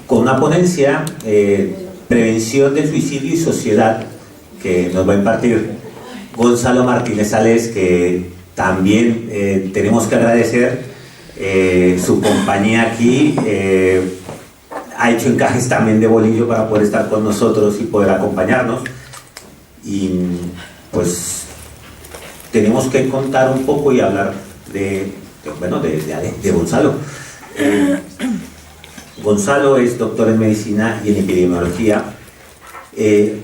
con una ponencia, Prevención del Suicidio y Sociedad, que nos va a impartir Gonzalo Martínez Sales, que también tenemos que agradecer su compañía aquí. Ha hecho encajes también de bolillo para poder estar con nosotros y poder acompañarnos. Y pues tenemos que contar un poco y hablar de Gonzalo. Gonzalo es doctor en medicina y en epidemiología.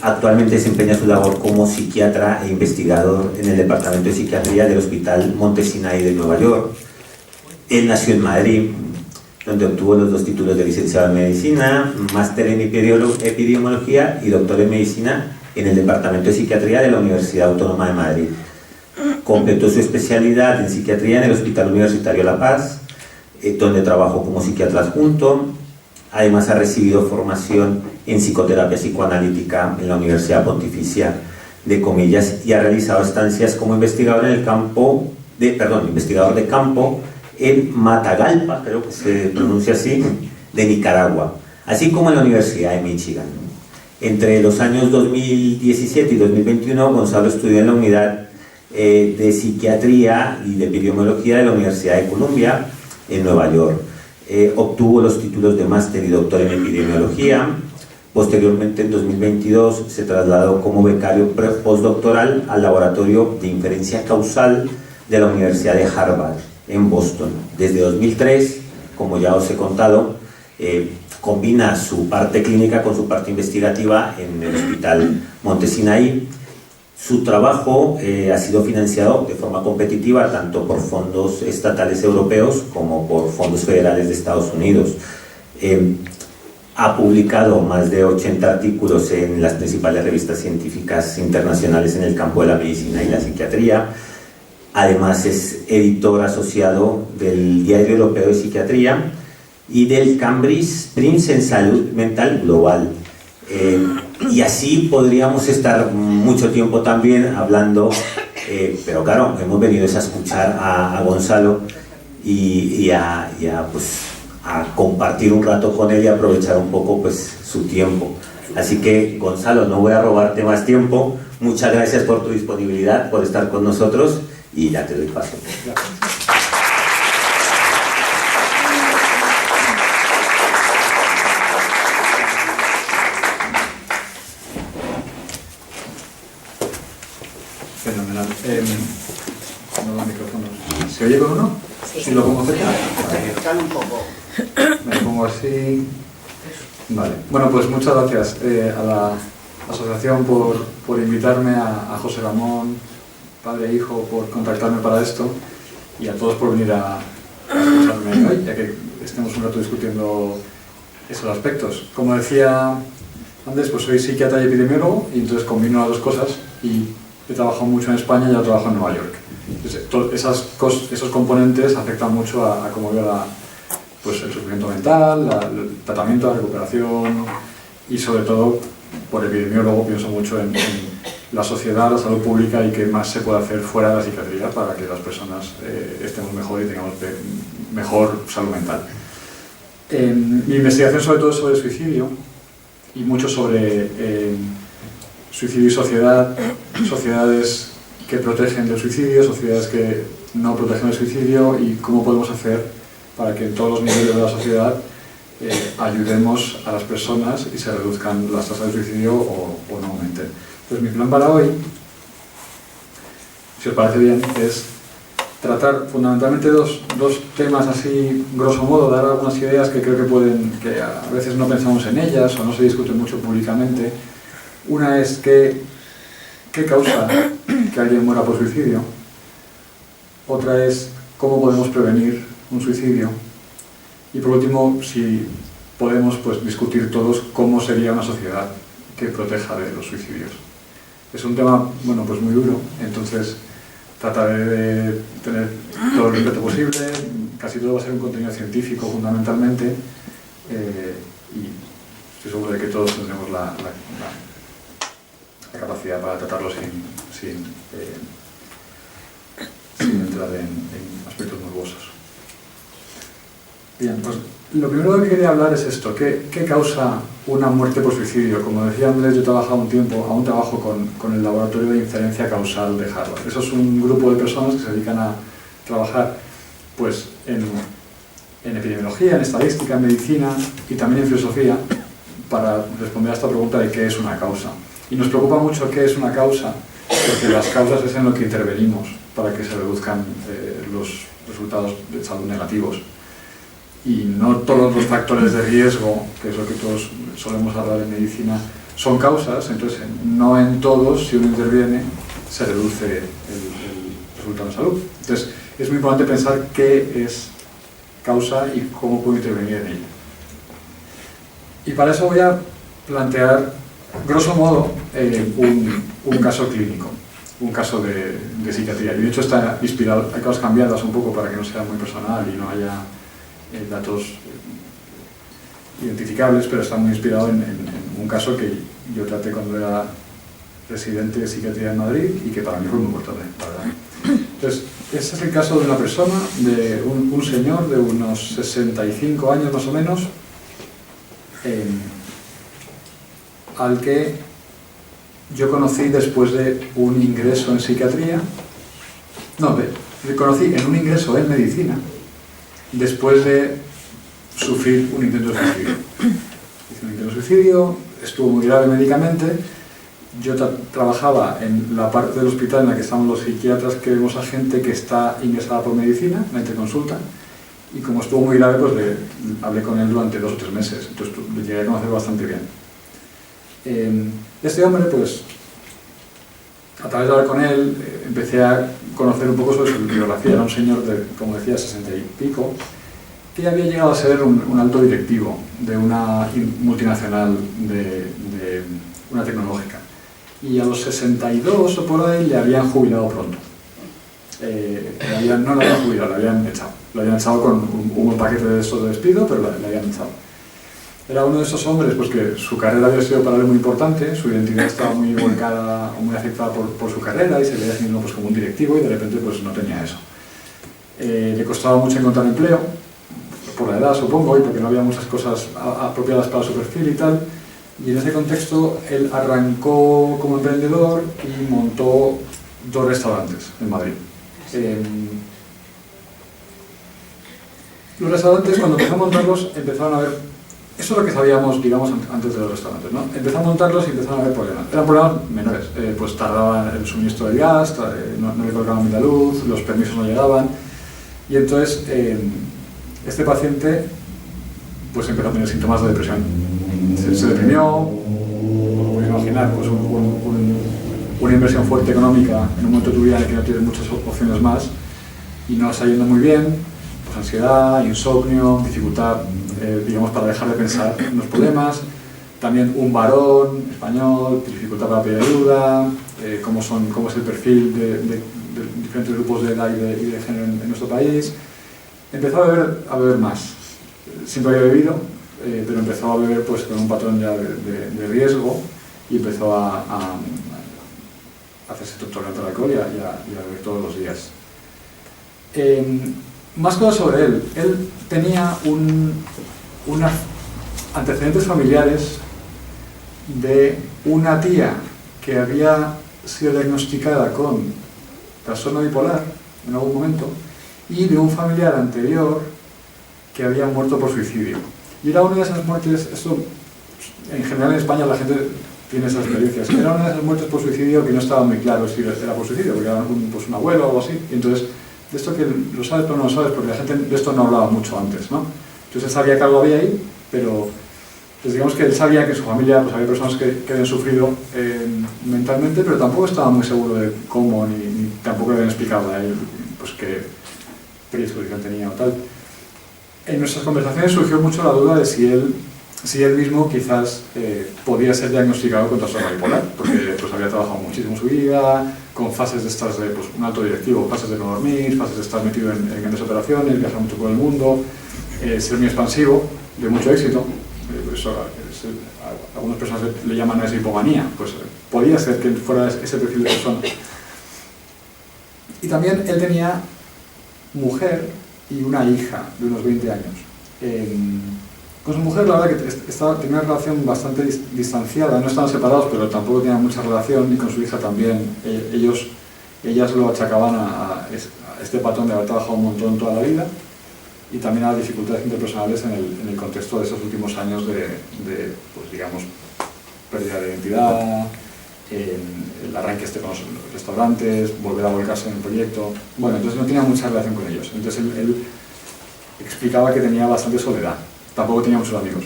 Actualmente desempeña su labor como psiquiatra e investigador en el departamento de psiquiatría del Hospital Monte Sinaí de Nueva York. Él nació en Madrid, donde obtuvo los 2 títulos de licenciado en medicina, máster en epidemiología y doctor en medicina en el departamento de psiquiatría de la Universidad Autónoma de Madrid. Completó su especialidad en psiquiatría en el Hospital Universitario La Paz, donde trabajó como psiquiatra adjunto. Además ha recibido formación en psicoterapia psicoanalítica en la Universidad Pontificia de Comillas y ha realizado estancias como investigador de campo en Matagalpa, creo que se pronuncia así, de Nicaragua, así como en la Universidad de Michigan. Entre los años 2017 y 2021, Gonzalo estudió en la unidad de psiquiatría y de epidemiología de la Universidad de Columbia en Nueva York. Obtuvo los títulos de máster y doctor en epidemiología. Posteriormente, en 2022, se trasladó como becario postdoctoral al Laboratorio de Inferencia Causal de la Universidad de Harvard, en Boston. Desde 2003, como ya os he contado, combina su parte clínica con su parte investigativa en el Hospital Monte Sinaí. Su trabajo ha sido financiado de forma competitiva tanto por fondos estatales europeos como por fondos federales de Estados Unidos. Ha publicado más de 80 artículos en las principales revistas científicas internacionales en el campo de la medicina y la psiquiatría. Además es editor asociado del Diario Europeo de Psiquiatría y del Cambridge Prince en Salud Mental Global. Y así podríamos estar mucho tiempo también hablando, pero claro, hemos venido a escuchar a Gonzalo y a compartir un rato con él y aprovechar un poco pues su tiempo. Así que, Gonzalo, no voy a robarte más tiempo. Muchas gracias por tu disponibilidad, por estar con nosotros y ya te doy paso. Fenomenal. No los micrófonos. ¿Se oye con uno? Sí. ¿Sí lo pongo cerca? Vale. Un poco. Me pongo así. Vale. Bueno, pues muchas gracias a la asociación por invitarme, a José Ramón, padre e hijo, por contactarme para esto y a todos por venir a escucharme hoy, ya que estemos un rato discutiendo esos aspectos. Como decía antes, pues soy psiquiatra y epidemiólogo y entonces combino las 2 cosas y he trabajado mucho en España y ya trabajo en Nueva York. Entonces, esos componentes afectan mucho a cómo veo pues el sufrimiento mental, el tratamiento, la recuperación y sobre todo, por epidemiólogo, pienso mucho en la sociedad, la salud pública y qué más se puede hacer fuera de la psiquiatría para que las personas estemos mejor y tengamos mejor salud mental. Mi investigación sobre todo es sobre suicidio y mucho sobre suicidio y sociedad, sociedades que protegen del suicidio, sociedades que no protegen del suicidio y cómo podemos hacer para que en todos los niveles de la sociedad ayudemos a las personas y se reduzcan las tasas de suicidio o no aumenten. Entonces mi plan para hoy, si os parece bien, es tratar fundamentalmente dos temas así, grosso modo, dar algunas ideas que creo que a veces no pensamos en ellas o no se discuten mucho públicamente. Una es qué causa que alguien muera por suicidio. Otra es cómo podemos prevenir un suicidio. Y por último, si podemos pues, discutir todos cómo sería una sociedad que proteja de los suicidios. Es un tema, bueno, pues muy duro, entonces trataré de tener todo el respeto posible, casi todo va a ser un contenido científico fundamentalmente, y estoy seguro de que todos tendremos la capacidad para tratarlo sin entrar en aspectos morbosos. Bien, pues lo primero que quería hablar es esto, ¿qué causa una muerte por suicidio? Como decía Andrés, yo he trabajado un tiempo, aún trabajo con el laboratorio de inferencia causal de Harvard. Eso es un grupo de personas que se dedican a trabajar pues, en epidemiología, en estadística, en medicina y también en filosofía para responder a esta pregunta de qué es una causa. Y nos preocupa mucho qué es una causa, porque las causas es en lo que intervenimos para que se reduzcan los resultados de salud negativos. Y no todos los factores de riesgo, que es lo que todos solemos hablar en medicina, son causas, entonces no en todos, si uno interviene, se reduce el resultado de salud. Entonces es muy importante pensar qué es causa y cómo puedo intervenir en ella. Y para eso voy a plantear, grosso modo, un caso clínico, un caso de psiquiatría. Y de hecho está inspirado, hay cosas cambiadas un poco para que no sea muy personal y no haya datos identificables, pero está muy inspirado en un caso que yo traté cuando era residente de psiquiatría en Madrid y que para mí fue muy importante, la verdad. Entonces, este es el caso de una persona, de un señor de unos 65 años más o menos, al que yo conocí después de un ingreso en psiquiatría, le conocí en un ingreso en medicina, después de sufrir un intento de suicidio. Hice un intento de suicidio, estuvo muy grave médicamente. Yo trabajaba en la parte del hospital en la que estamos los psiquiatras que vemos a gente que está ingresada por medicina, la interconsulta, y como estuvo muy grave, pues hablé con él durante 2 o 3 meses, entonces le llegué a conocer bastante bien. Este hombre, pues, a través de hablar con él, empecé a conocer un poco sobre su biografía. Era un señor de, como decía, 60 y pico, que había llegado a ser un alto directivo de una multinacional, de una tecnológica. Y a los 62 o por ahí le habían jubilado pronto. No lo habían jubilado, le habían echado. Lo habían echado con un paquete de esos de despido, pero le habían echado. Era uno de esos hombres pues, que su carrera había sido para él muy importante, su identidad estaba muy volcada o muy afectada por su carrera y se veía así mismo pues, como un directivo y de repente pues, no tenía eso. Le costaba mucho encontrar empleo, por la edad supongo, y porque no había muchas cosas apropiadas para su perfil y tal. Y en ese contexto él arrancó como emprendedor y montó 2 restaurantes en Madrid. Los restaurantes, cuando empezó a montarlos, empezaron a ver, eso es lo que sabíamos, digamos, antes de los restaurantes, ¿no? Empezó a montarlos y empezaron a haber problemas. Eran problemas menores, pues tardaba el suministro del gas, no le colocaban bien la luz, los permisos no llegaban, y entonces este paciente pues empezó a tener síntomas de depresión. Se deprimió, como podéis imaginar, pues una inversión fuerte económica en un momento de tu vida en el que no tienes muchas opciones más y no está yendo muy bien, pues ansiedad, insomnio, dificultad, digamos, para dejar de pensar en los problemas, también un varón español, dificultad para pedir ayuda, cómo es el perfil de diferentes grupos de edad y de género en nuestro país. Empezó a beber más, siempre había bebido, pero empezó a beber pues, con un patrón ya de riesgo y empezó a hacerse tolerante al alcohol y a beber todos los días. Más cosas sobre él. Él tenía unos antecedentes familiares de una tía que había sido diagnosticada con trastorno bipolar en algún momento y de un familiar anterior que había muerto por suicidio. Y era una de esas muertes, esto en general en España la gente tiene esas experiencias, era una de esas muertes por suicidio que no estaba muy claro si era por suicidio, porque era un abuelo o algo así, y entonces, de esto que lo sabes pero no lo sabes, porque la gente de esto no hablaba mucho antes, ¿no? Entonces él sabía que algo había ahí, pero pues digamos que él sabía que en su familia pues, había personas que habían sufrido mentalmente, pero tampoco estaba muy seguro de cómo, ni tampoco le habían explicado a él pues, qué predisposición tenía o tal. En nuestras conversaciones surgió mucho la duda de si él mismo quizás podía ser diagnosticado con trastorno bipolar, porque pues, había trabajado muchísimo en su vida, con fases de estas de pues, un alto directivo, fases de no dormir, fases de estar metido en grandes operaciones, viajar mucho por el mundo, ser muy expansivo, de mucho éxito. Algunas personas le llaman a esa hipomanía, pues podía ser que fuera ese perfil de persona. Y también él tenía mujer y una hija de unos 20 años. Con su mujer, la verdad que tenía una relación bastante distanciada, no estaban separados, pero tampoco tenían mucha relación, y con su hija también. Ellas lo achacaban a este patrón de haber trabajado un montón toda la vida, y también a las dificultades interpersonales en el contexto de esos últimos años de pues, digamos, pérdida de identidad, el arranque con los restaurantes, volver a volcarse en el proyecto. Bueno, entonces no tenía mucha relación con ellos. Entonces él explicaba que tenía bastante soledad, tampoco tenía muchos amigos.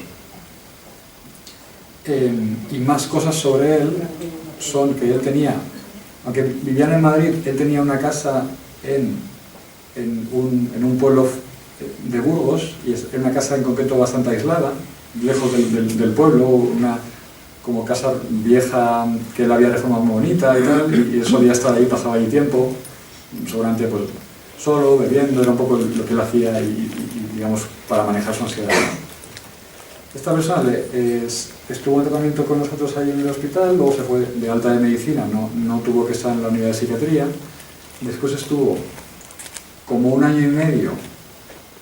Y más cosas sobre él son que él tenía, aunque vivían en Madrid, él tenía una casa en un pueblo de Burgos, y es una casa en concreto bastante aislada, lejos del pueblo, una como casa vieja que él había reformado muy bonita y tal, y él solía estar ahí, pasaba ahí tiempo, seguramente pues solo, bebiendo, era un poco lo que él hacía y digamos, para manejar su ansiedad. Esta persona estuvo en tratamiento con nosotros ahí en el hospital, luego se fue de alta de medicina, no tuvo que estar en la unidad de psiquiatría, después estuvo como 1 año y medio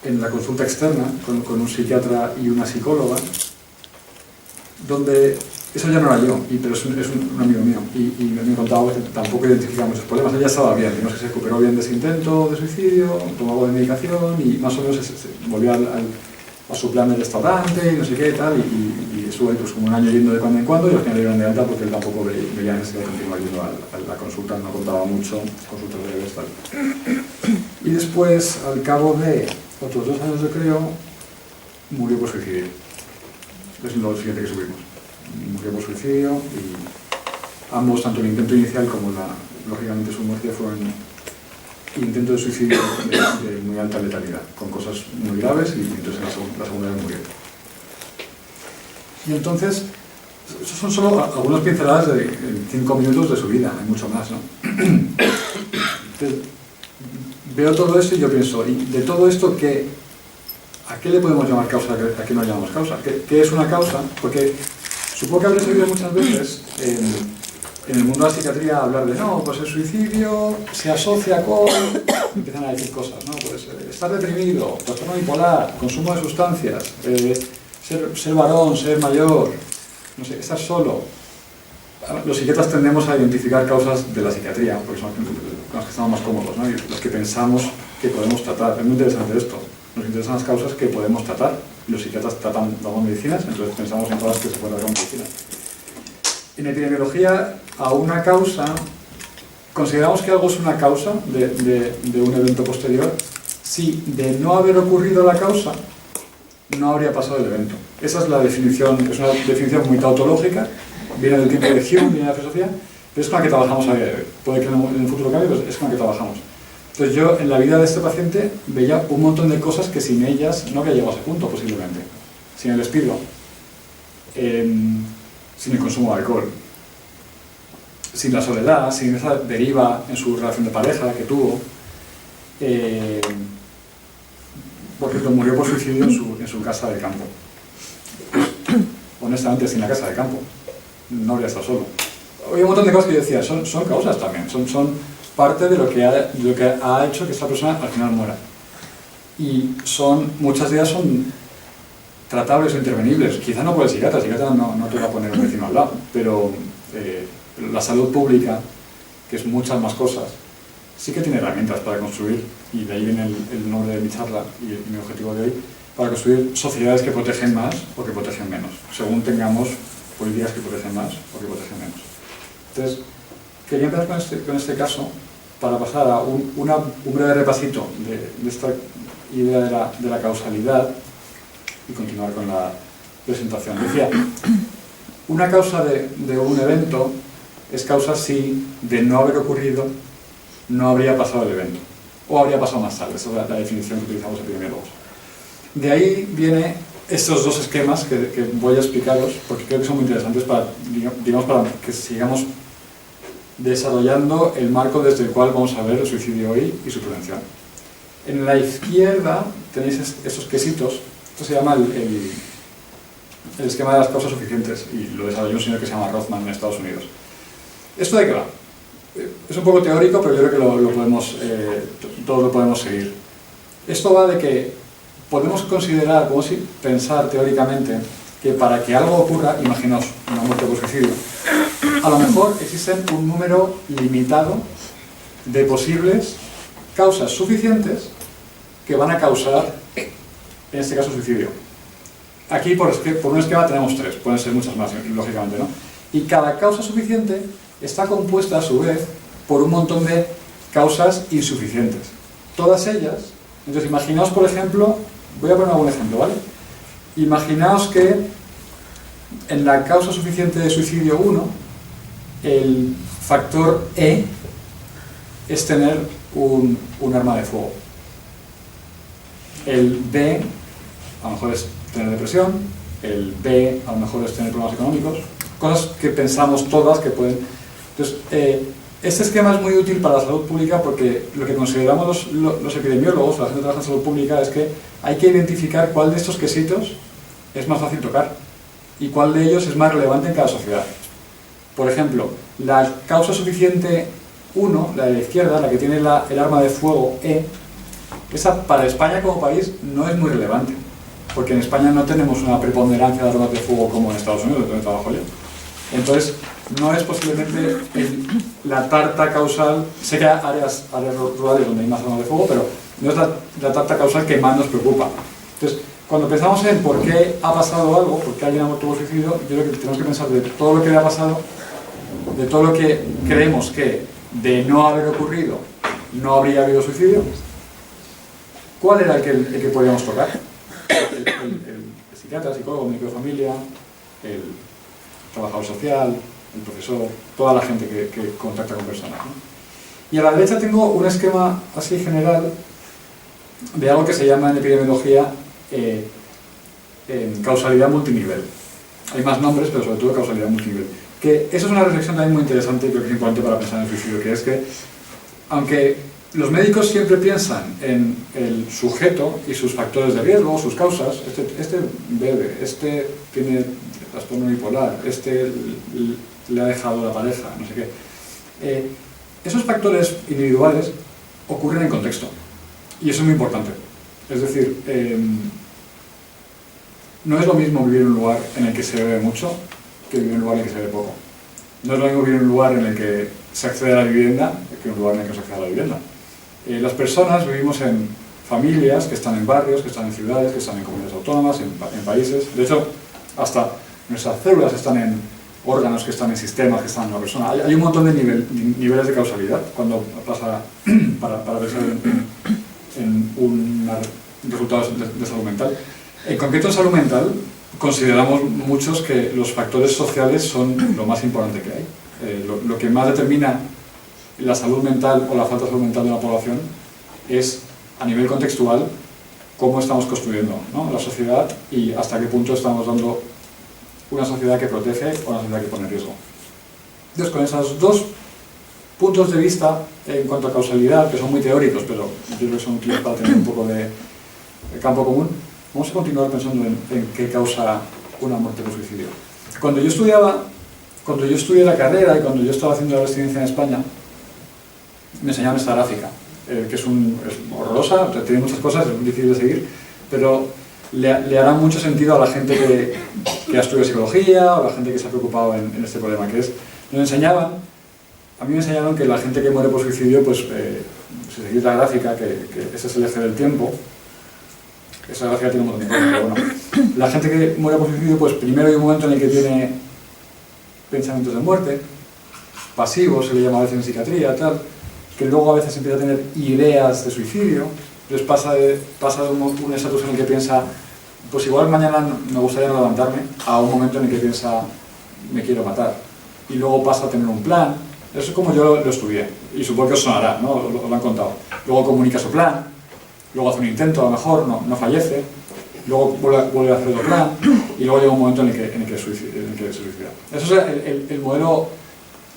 en la consulta externa con un psiquiatra y una psicóloga, donde eso ya no era yo, pero es un amigo mío, y me contaba que tampoco identificaba muchos problemas. Ella estaba bien, no sé, se recuperó bien de ese intento de suicidio, tomaba de medicación y más o menos volvió a su plan de restaurante y no sé qué y tal, y estuvo ahí pues como 1 año yendo de cuando en cuando, y al final le dieron de alta porque él tampoco veía necesidad de continuar yendo a la consulta, no contaba mucho, consultas breves tal. Y después, al cabo de otros 2 años yo creo, murió por suicidio. Es lo siguiente que subimos. Murió por suicidio, y ambos, tanto el intento inicial como lógicamente su muerte, fueron intentos de suicidio de muy alta letalidad, con cosas muy graves, y entonces la segunda vez murió. Y entonces, esos son solo algunas pinceladas de 5 minutos de su vida, hay mucho más, ¿no? Entonces, veo todo esto y yo pienso, ¿y de todo esto a qué le podemos llamar causa, a qué no llamamos causa? ¿Qué es una causa? Porque supongo que habréis oído muchas veces en el mundo de la psiquiatría hablar de no, pues el suicidio se asocia con... empiezan a decir cosas, ¿no? Pues estar deprimido, trastorno bipolar, consumo de sustancias, ser varón, ser mayor, no sé, estar solo. Los psiquiatras tendemos a identificar causas de la psiquiatría, porque son con las que estamos más cómodos, ¿no? Y las que pensamos que podemos tratar. Es muy interesante esto. Nos interesan las causas que podemos tratar. Los psiquiatras damos medicinas, entonces pensamos en todas las que se pueden dar con medicinas. En epidemiología, a una causa, consideramos que algo es una causa de un evento posterior si de no haber ocurrido la causa no habría pasado el evento. Esa es la definición, es una definición muy tautológica, viene del tiempo de Hume, viene de la filosofía, pero es con la que trabajamos a día de hoy. Puede que en el futuro cambie, pero es con la que trabajamos. Entonces yo, en la vida de este paciente, veía un montón de cosas que sin ellas no habría llegado a ese punto, posiblemente. Sin el despido, sin el consumo de alcohol, sin la soledad, sin esa deriva en su relación de pareja que tuvo, porque murió por suicidio en su casa de campo. Honestamente, sin la casa de campo, no habría estado solo. Había un montón de cosas que yo decía, son causas también, son parte de lo que ha hecho que esta persona al final muera. Y muchas de ellas son tratables o intervenibles. Quizá no por el psiquiatra no te va a poner un vecino al lado, pero la salud pública, que es muchas más cosas, sí que tiene herramientas para construir, y de ahí viene el nombre de mi charla y mi objetivo de hoy, para construir sociedades que protegen más o que protegen menos, según tengamos políticas que protegen más o que protegen menos. Entonces, quería empezar con este caso para pasar a un breve repasito de esta idea de la causalidad y continuar con la presentación. Decía, una causa de un evento es causa si de no haber ocurrido no habría pasado el evento, o habría pasado más tarde. Esa es la definición que utilizamos epidemiólogos. De ahí vienen estos 2 esquemas que voy a explicaros, porque creo que son muy interesantes para que sigamos desarrollando el marco desde el cual vamos a ver el suicidio hoy y su prevención. En la izquierda tenéis estos quesitos. Esto se llama el esquema de las causas suficientes, y lo desarrolló un señor que se llama Rothman en Estados Unidos. ¿Esto de qué va? Es un poco teórico, pero yo creo que todos lo podemos seguir. Esto va de que podemos considerar, podemos pensar teóricamente que para que algo ocurra, imaginaos una muerte por suicidio, a lo mejor existen un número limitado de posibles causas suficientes que van a causar, en este caso, suicidio. Aquí, por un esquema, tenemos 3, pueden ser muchas más, lógicamente, ¿no? Y cada causa suficiente está compuesta, a su vez, por un montón de causas insuficientes. Todas ellas, entonces imaginaos, por ejemplo, voy a poner algún ejemplo, ¿vale? Imaginaos que en la causa suficiente de suicidio 1, el factor E es tener un arma de fuego. El B a lo mejor es tener depresión, el B a lo mejor es tener problemas económicos, cosas que pensamos todas que pueden... Entonces, este esquema es muy útil para la salud pública porque lo que consideramos los epidemiólogos, la gente que trabaja en salud pública, es que hay que identificar cuál de estos quesitos es más fácil tocar y cuál de ellos es más relevante en cada sociedad. Por ejemplo, la causa suficiente 1, la de la izquierda, la que tiene el arma de fuego E, esa para España como país no es muy relevante, porque en España no tenemos una preponderancia de armas de fuego como en Estados Unidos, donde trabajo yo. Entonces, no es posiblemente la tarta causal, sé que hay áreas rurales donde hay más armas de fuego, pero no es la tarta causal que más nos preocupa. Entonces, cuando pensamos en por qué ha pasado algo, por qué alguien ha muerto por suicidio, yo creo que tenemos que pensar de todo lo que le ha pasado, de todo lo que creemos que de no haber ocurrido no habría habido suicidio. ¿Cuál era el que podíamos tocar? El psiquiatra, el psicólogo, el médico de familia, el trabajador social, el profesor, toda la gente que contacta con personas, ¿no? Y a la derecha tengo un esquema así general de algo que se llama en epidemiología en causalidad multinivel. Hay más nombres, pero sobre todo causalidad multinivel. Que eso es una reflexión también muy interesante y creo que es importante para pensar en el suicidio, que es que, aunque los médicos siempre piensan en el sujeto y sus factores de riesgo, sus causas, este bebe, este tiene trastorno bipolar, este le ha dejado la pareja, no sé qué. Esos factores individuales ocurren en contexto, y eso es muy importante. Es decir, no es lo mismo vivir en un lugar en el que se bebe mucho que vivir en un lugar en el que se bebe poco. No es lo mismo vivir en un lugar en el que se accede a la vivienda que en un lugar en el que no se accede a la vivienda. Las personas vivimos en familias que están en barrios, que están en ciudades, que están en comunidades autónomas, en países. De hecho, hasta nuestras células están en órganos, que están en sistemas, que están en una persona. Hay un montón de niveles de causalidad cuando pasa para pensar en un resultado de salud mental. En concreto, en salud mental, consideramos muchos que los factores sociales son lo más importante que hay. Lo que más determina la salud mental o la falta de salud mental de una población es, a nivel contextual, cómo estamos construyendo, ¿no?, la sociedad y hasta qué punto estamos dando una sociedad que protege o una sociedad que pone en riesgo. Entonces, con esos dos puntos de vista en cuanto a causalidad, que son muy teóricos, pero yo creo que son útiles para tener un poco de campo común, vamos a continuar pensando en qué causa una muerte por suicidio. Cuando yo estudié la carrera y cuando yo estaba haciendo la residencia en España, me enseñaron esta gráfica, que es horrorosa, tiene muchas cosas, es muy difícil de seguir, pero le hará mucho sentido a la gente que ha estudiado psicología o a la gente que se ha preocupado en este problema, que es, a mí me enseñaron que la gente que muere por suicidio, pues, si seguís la gráfica, que ese es el eje del tiempo, esa gráfica tiene un montón de cosas, pero bueno, la gente que muere por suicidio, pues primero hay un momento en el que tiene pensamientos de muerte, pasivos, se le llama a veces en psiquiatría, tal, que luego a veces empieza a tener ideas de suicidio, entonces pasa de un estatus en el que piensa, pues igual mañana me gustaría no levantarme, a un momento en el que piensa, me quiero matar, y luego pasa a tener un plan. Eso es como yo lo estudié, y supongo que os sonará, ¿no? Os lo han contado. Luego comunica su plan, luego hace un intento, a lo mejor no fallece, luego vuelve a hacer otro plan, y luego llega un momento en el que se suicida. Eso es el modelo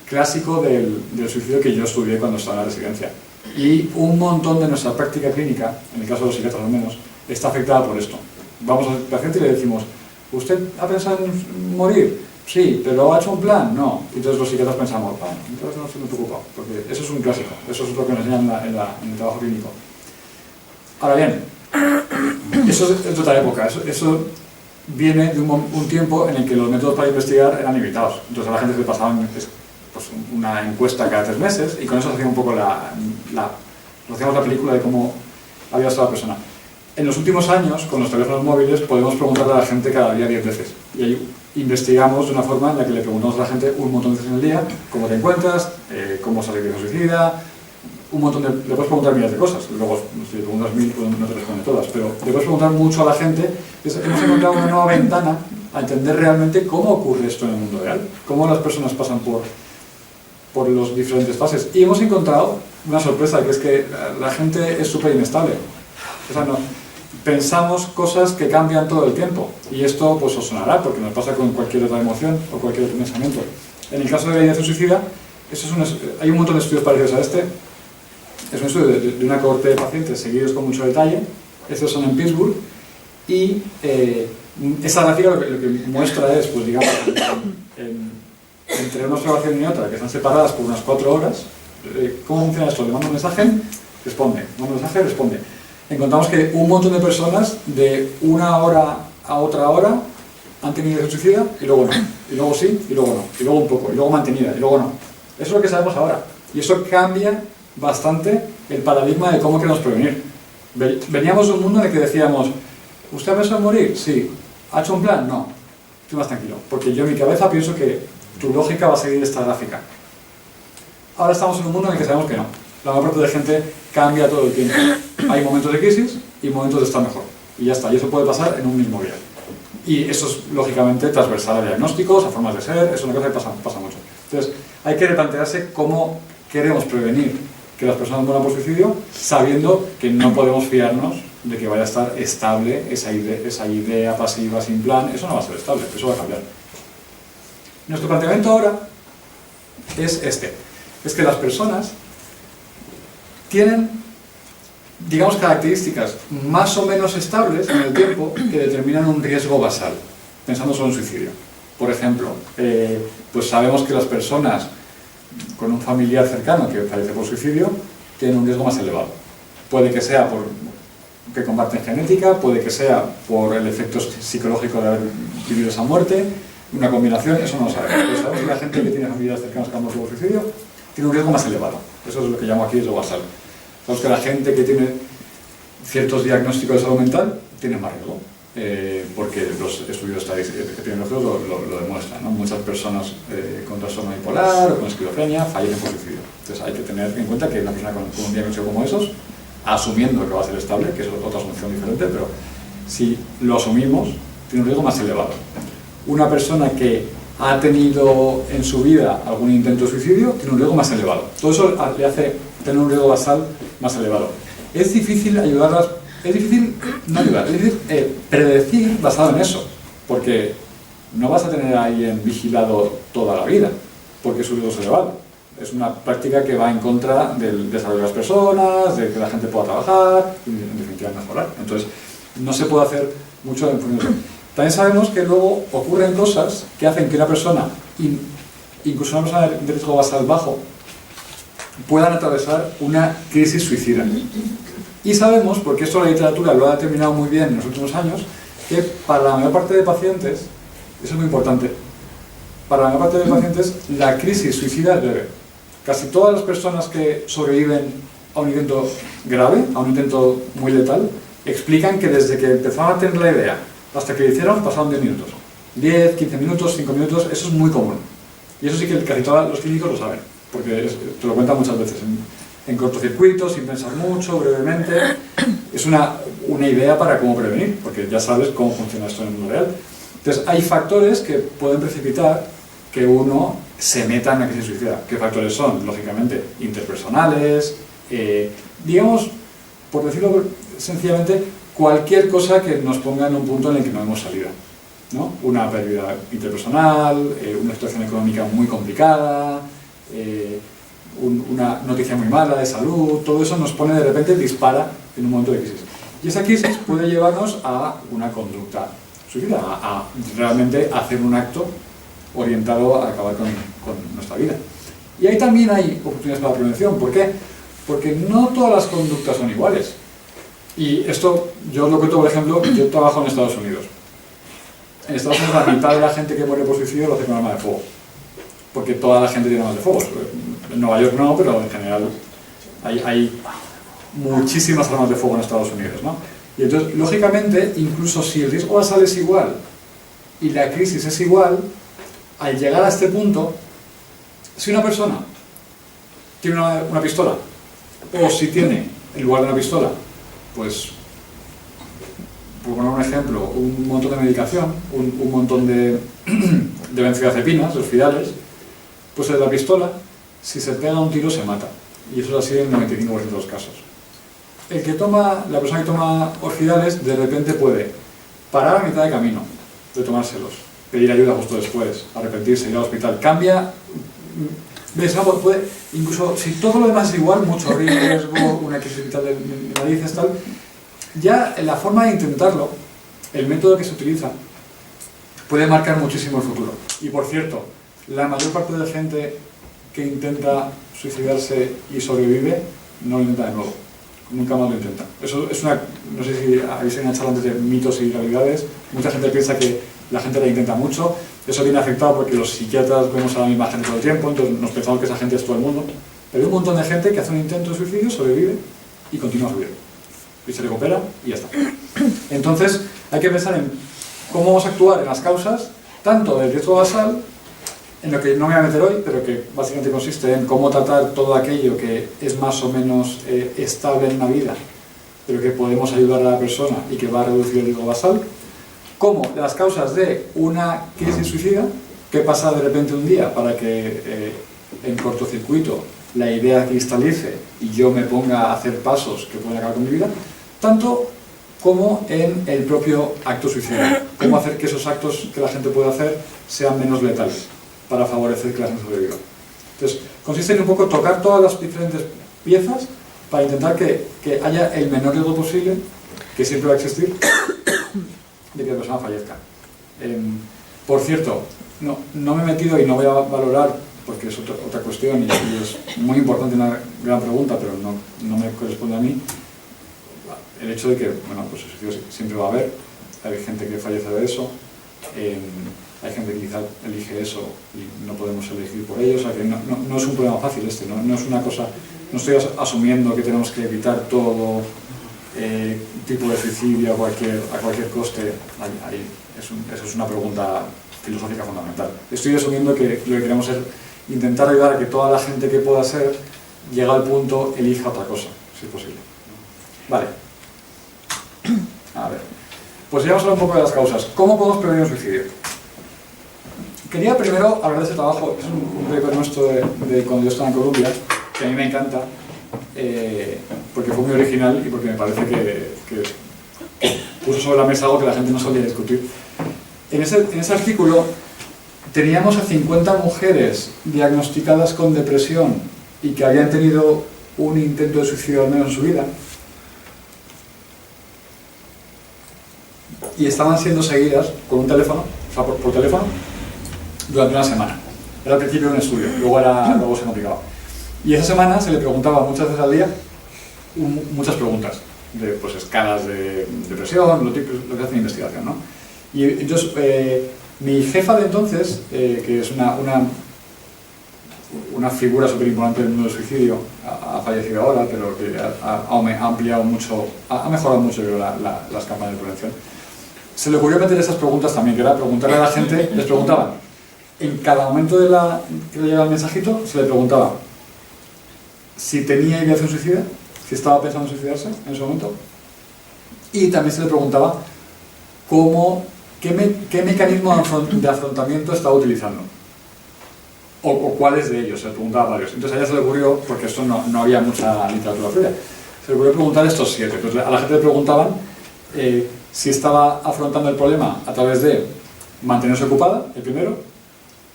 clásico del suicidio que yo estudié cuando estaba en la residencia. Y un montón de nuestra práctica clínica, en el caso de los psiquiatras al menos, está afectada por esto. Vamos al paciente y le decimos, ¿usted ha pensado en morir? Sí, pero ¿ha hecho un plan? No. Entonces los psiquiatras pensamos, entonces no estoy muy preocupado, porque eso es un clásico, eso es lo que nos enseñan en el trabajo clínico. Ahora bien, Eso es de otra época, eso viene de un tiempo en el que los métodos para investigar eran limitados. Entonces a la gente se le pasaban pues, una encuesta cada 3 meses y con eso se hacía un poco hacíamos la película de cómo había estado la persona. En los últimos años, con los teléfonos móviles, podemos preguntarle a la gente cada día 10 veces. Y ahí investigamos de una forma en la que le preguntamos a la gente un montón de veces en el día cómo te encuentras, cómo salir de la suicida, un montón de... Le puedes preguntar miles de cosas, luego si le preguntas 1000 pues no te responde todas, pero le puedes preguntar mucho a la gente. Hemos encontrado una nueva ventana a entender realmente cómo ocurre esto en el mundo real, cómo las personas pasan por las diferentes fases. Y hemos encontrado una sorpresa, que es que la gente es súper inestable. O sea, pensamos cosas que cambian todo el tiempo, y esto pues os sonará, porque nos pasa con cualquier otra emoción o cualquier otro pensamiento. En el caso de la ideación suicida, hay un montón de estudios parecidos a este. Es un estudio de una cohorte de pacientes seguidos con mucho detalle. Estos son en Pittsburgh, y esa gráfica lo que muestra es, pues digamos, entre una observación y otra, que están separadas por unas 4 horas, ¿cómo funciona esto? Le mando un mensaje, responde, mando un mensaje, responde. Encontramos que un montón de personas de una hora a otra hora han tenido ideación suicida, y luego no, y luego sí, y luego no, y luego un poco, y luego mantenida, y luego no. Eso es lo que sabemos ahora, y eso cambia bastante el paradigma de cómo queremos prevenir. Veníamos de un mundo en el que decíamos, ¿usted ha pensado en morir? Sí. ¿Ha hecho un plan? No. Estoy más tranquilo, porque yo en mi cabeza pienso que tu lógica va a seguir esta gráfica. Ahora estamos en un mundo en el que sabemos que no. La mayor parte de gente cambia todo el tiempo. Hay momentos de crisis y momentos de estar mejor. Y ya está, y eso puede pasar en un mismo día. Y eso es, lógicamente, transversal a diagnósticos, a formas de ser, eso es una cosa que pasa mucho. Entonces, hay que replantearse cómo queremos prevenir que las personas mueran por suicidio, sabiendo que no podemos fiarnos de que vaya a estar estable esa idea pasiva sin plan. Eso no va a ser estable, eso va a cambiar. Nuestro planteamiento ahora es es que las personas tienen, digamos, características más o menos estables en el tiempo que determinan un riesgo basal, pensando solo en suicidio. Por ejemplo, pues sabemos que las personas con un familiar cercano que fallece por suicidio tienen un riesgo más elevado. Puede que sea porque comparten genética, puede que sea por el efecto psicológico de haber vivido esa muerte, una combinación, eso no lo sabemos. Pero sabemos que la gente que tiene familiares cercanos que han muerto por suicidio tiene un riesgo más elevado. Eso es lo que llamo aquí riesgo basal. Sabemos que la gente que tiene ciertos diagnósticos de salud mental tiene más riesgo, porque los estudios epidemiológicos lo demuestran, ¿no? Muchas personas con trastorno bipolar o con esquizofrenia fallecen por suicidio. Entonces hay que tener en cuenta que una persona con un diagnóstico como esos, asumiendo que va a ser estable, que es otra asunción diferente, pero si lo asumimos, tiene un riesgo más elevado. Una persona que ha tenido en su vida algún intento de suicidio tiene un riesgo más elevado. Todo eso le hace tener un riesgo basal más elevado. Es difícil ayudarlas, es difícil no ayudar, es difícil predecir basado en eso, porque no vas a tener a alguien vigilado toda la vida, porque su riesgo es elevado. Es una práctica que va en contra del desarrollo de las personas, de que la gente pueda trabajar y en definitiva mejorar. Entonces, no se puede hacer mucho en función de eso. También sabemos que luego ocurren cosas que hacen que una persona, incluso una persona de riesgo basal bajo, puedan atravesar una crisis suicida. Y sabemos, porque esto la literatura lo ha determinado muy bien en los últimos años, que para la mayor parte de pacientes, eso es muy importante, para la mayor parte de pacientes la crisis suicida es leve. Casi todas las personas que sobreviven a un intento grave, a un intento muy letal, explican que desde que empezaron a tener la idea hasta que lo hicieron pasaron 10 minutos. 10, 15 minutos, 5 minutos, eso es muy común. Y eso sí que casi todos los clínicos lo saben, porque te lo cuentan muchas veces en cortocircuitos, sin pensar mucho, brevemente. Es una idea para cómo prevenir, porque ya sabes cómo funciona esto en el mundo real. Entonces, hay factores que pueden precipitar que uno se meta en la crisis suicida. ¿Qué factores son? Lógicamente, interpersonales, digamos, por decirlo sencillamente, cualquier cosa que nos ponga en un punto en el que no hemos salido, ¿no? Una pérdida interpersonal, una situación económica muy complicada, una noticia muy mala de salud, todo eso nos pone de repente, dispara en un momento de crisis. Y esa crisis puede llevarnos a una conducta suicida, a realmente hacer un acto orientado a acabar con nuestra vida. Y ahí también hay oportunidades para la prevención. ¿Por qué? Porque no todas las conductas son iguales. Y esto, yo os lo cuento, por ejemplo, yo trabajo en Estados Unidos. En Estados Unidos la mitad de la gente que muere por suicidio lo hace con arma de fuego. Porque toda la gente tiene armas de fuego. En Nueva York no, pero en general hay muchísimas armas de fuego en Estados Unidos, ¿no? Y entonces, lógicamente, incluso si el riesgo basal es igual y la crisis es igual, al llegar a este punto, si una persona tiene una pistola, o si tiene, en lugar de una pistola, pues, por poner un ejemplo, un montón de medicación, un montón de benzodiazepinas, los fidales, pues en la pistola, si se pega un tiro, se mata. Y eso es así en el 95% de los casos. La persona que toma orfidales, de repente puede parar a mitad de camino de tomárselos, pedir ayuda justo después, arrepentirse, ir al hospital. Cambia, ¿ves? Puede, incluso si todo lo demás es igual, mucho riesgo, una crisis vital de narices, tal, ya en la forma de intentarlo, el método que se utiliza, puede marcar muchísimo el futuro. Y por cierto, la mayor parte de la gente que intenta suicidarse y sobrevive, no lo intenta de nuevo. Nunca más lo intenta. Eso es una... No sé si habéis enganchado antes de mitos y realidades. Mucha gente piensa que la gente la intenta mucho. Eso viene afectado porque los psiquiatras vemos a la misma gente todo el tiempo, entonces nos pensamos que esa gente es todo el mundo. Pero hay un montón de gente que hace un intento de suicidio, sobrevive y continúa su vida. Y se recupera y ya está. Entonces hay que pensar en cómo vamos a actuar en las causas, tanto del riesgo basal, en lo que no me voy a meter hoy, pero que básicamente consiste en cómo tratar todo aquello que es más o menos estable en la vida, pero que podemos ayudar a la persona y que va a reducir el riesgo basal, como las causas de una crisis suicida, que pasa de repente un día para que en cortocircuito la idea cristalice y yo me ponga a hacer pasos que pueden acabar con mi vida, tanto como en el propio acto suicida, cómo hacer que esos actos que la gente puede hacer sean menos letales, para favorecer que la gente sobreviva. Entonces, consiste en un poco tocar todas las diferentes piezas para intentar que haya el menor riesgo posible, que siempre va a existir, de que la persona fallezca. Por cierto, no me he metido y no voy a valorar, porque es otra cuestión y es muy importante, una gran pregunta, pero no me corresponde a mí, el hecho de que, bueno, pues el suicidio siempre va a haber, hay gente que fallece de eso, hay gente que quizá elige eso y no podemos elegir por ello, o sea que no es un problema fácil no es una cosa, no estoy asumiendo que tenemos que evitar todo tipo de suicidio a cualquier coste. Eso es una pregunta filosófica fundamental. Estoy asumiendo que lo que queremos es intentar ayudar a que toda la gente que pueda ser, llega al punto, elija otra cosa, si es posible. Vale. A ver. Pues ya vamos a hablar un poco de las causas. ¿Cómo podemos prevenir un suicidio? Quería primero hablar de ese trabajo, es un proyecto nuestro de cuando yo estaba en Colombia, que a mí me encanta, porque fue muy original y porque me parece que puso sobre la mesa algo que la gente no solía discutir. En ese artículo teníamos a 50 mujeres diagnosticadas con depresión y que habían tenido un intento de suicidio al menos en su vida, y estaban siendo seguidas con un teléfono, o sea, por teléfono, durante una semana. Era al principio un estudio, luego se complicaba. Y esa semana se le preguntaba muchas veces al día muchas preguntas, de pues, escalas de depresión, lo que hace en investigación, ¿no? Y entonces, mi jefa de entonces, que es una figura súper importante del mundo del suicidio, ha fallecido ahora, pero que ha ampliado mucho, ha mejorado mucho creo, las campañas de prevención, se le ocurrió meter esas preguntas también, que era preguntarle a la gente, les preguntaban, en cada momento que le llegaba el mensajito, se le preguntaba si tenía ideación suicida, si estaba pensando en suicidarse en ese momento, y también se le preguntaba qué mecanismo de afrontamiento estaba utilizando, o cuáles de ellos, se le preguntaba varios. Entonces a ella se le ocurrió, porque esto no había mucha literatura previa, se le ocurrió preguntar estos 7. Entonces a la gente le preguntaban si estaba afrontando el problema a través de mantenerse ocupada, el primero,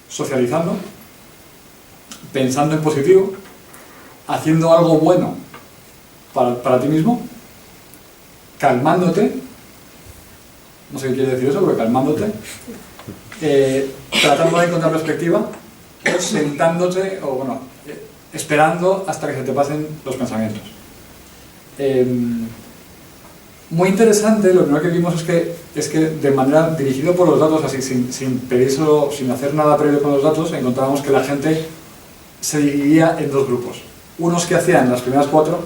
socializando, pensando en positivo, haciendo algo bueno para ti mismo, calmándote, no sé qué quiere decir eso, pero calmándote, tratando de encontrar perspectiva, o sentándote, o bueno, esperando hasta que se te pasen los pensamientos. muy interesante, lo primero que vimos es que de manera dirigido por los datos, así sin pedírselo, sin hacer nada previo con los datos, encontrábamos que la gente se dividía en dos grupos. Unos que hacían las primeras 4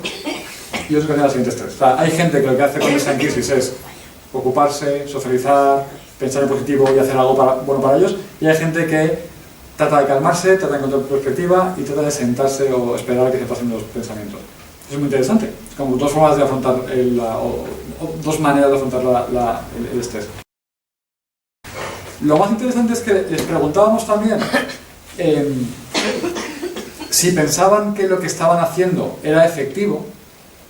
y otros que hacían las siguientes 3. O sea, hay gente que lo que hace con esa crisis es ocuparse, socializar, pensar en positivo y hacer algo bueno para ellos, y hay gente que trata de calmarse, trata de encontrar perspectiva y trata de sentarse o esperar a que se pasen los pensamientos. Eso es muy interesante, como dos formas de afrontar o dos maneras de afrontar el estrés. Lo más interesante es que les preguntábamos también si pensaban que lo que estaban haciendo era efectivo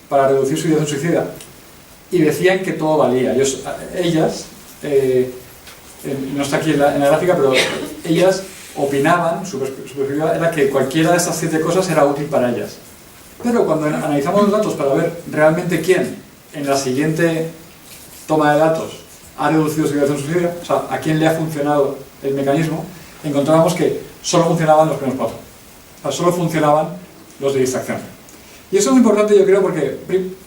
para reducir su ideación suicida, y decían que todo valía. Ellas, no está aquí en la gráfica, pero ellas opinaban, su perspectiva era que cualquiera de estas 7 cosas era útil para ellas. Pero cuando analizamos los datos para ver realmente quién en la siguiente toma de datos ha reducido su ideación suicida, o sea, a quién le ha funcionado el mecanismo, encontrábamos que solo funcionaban los primeros 4. O sea, solo funcionaban los de distracción. Y eso es muy importante, yo creo, porque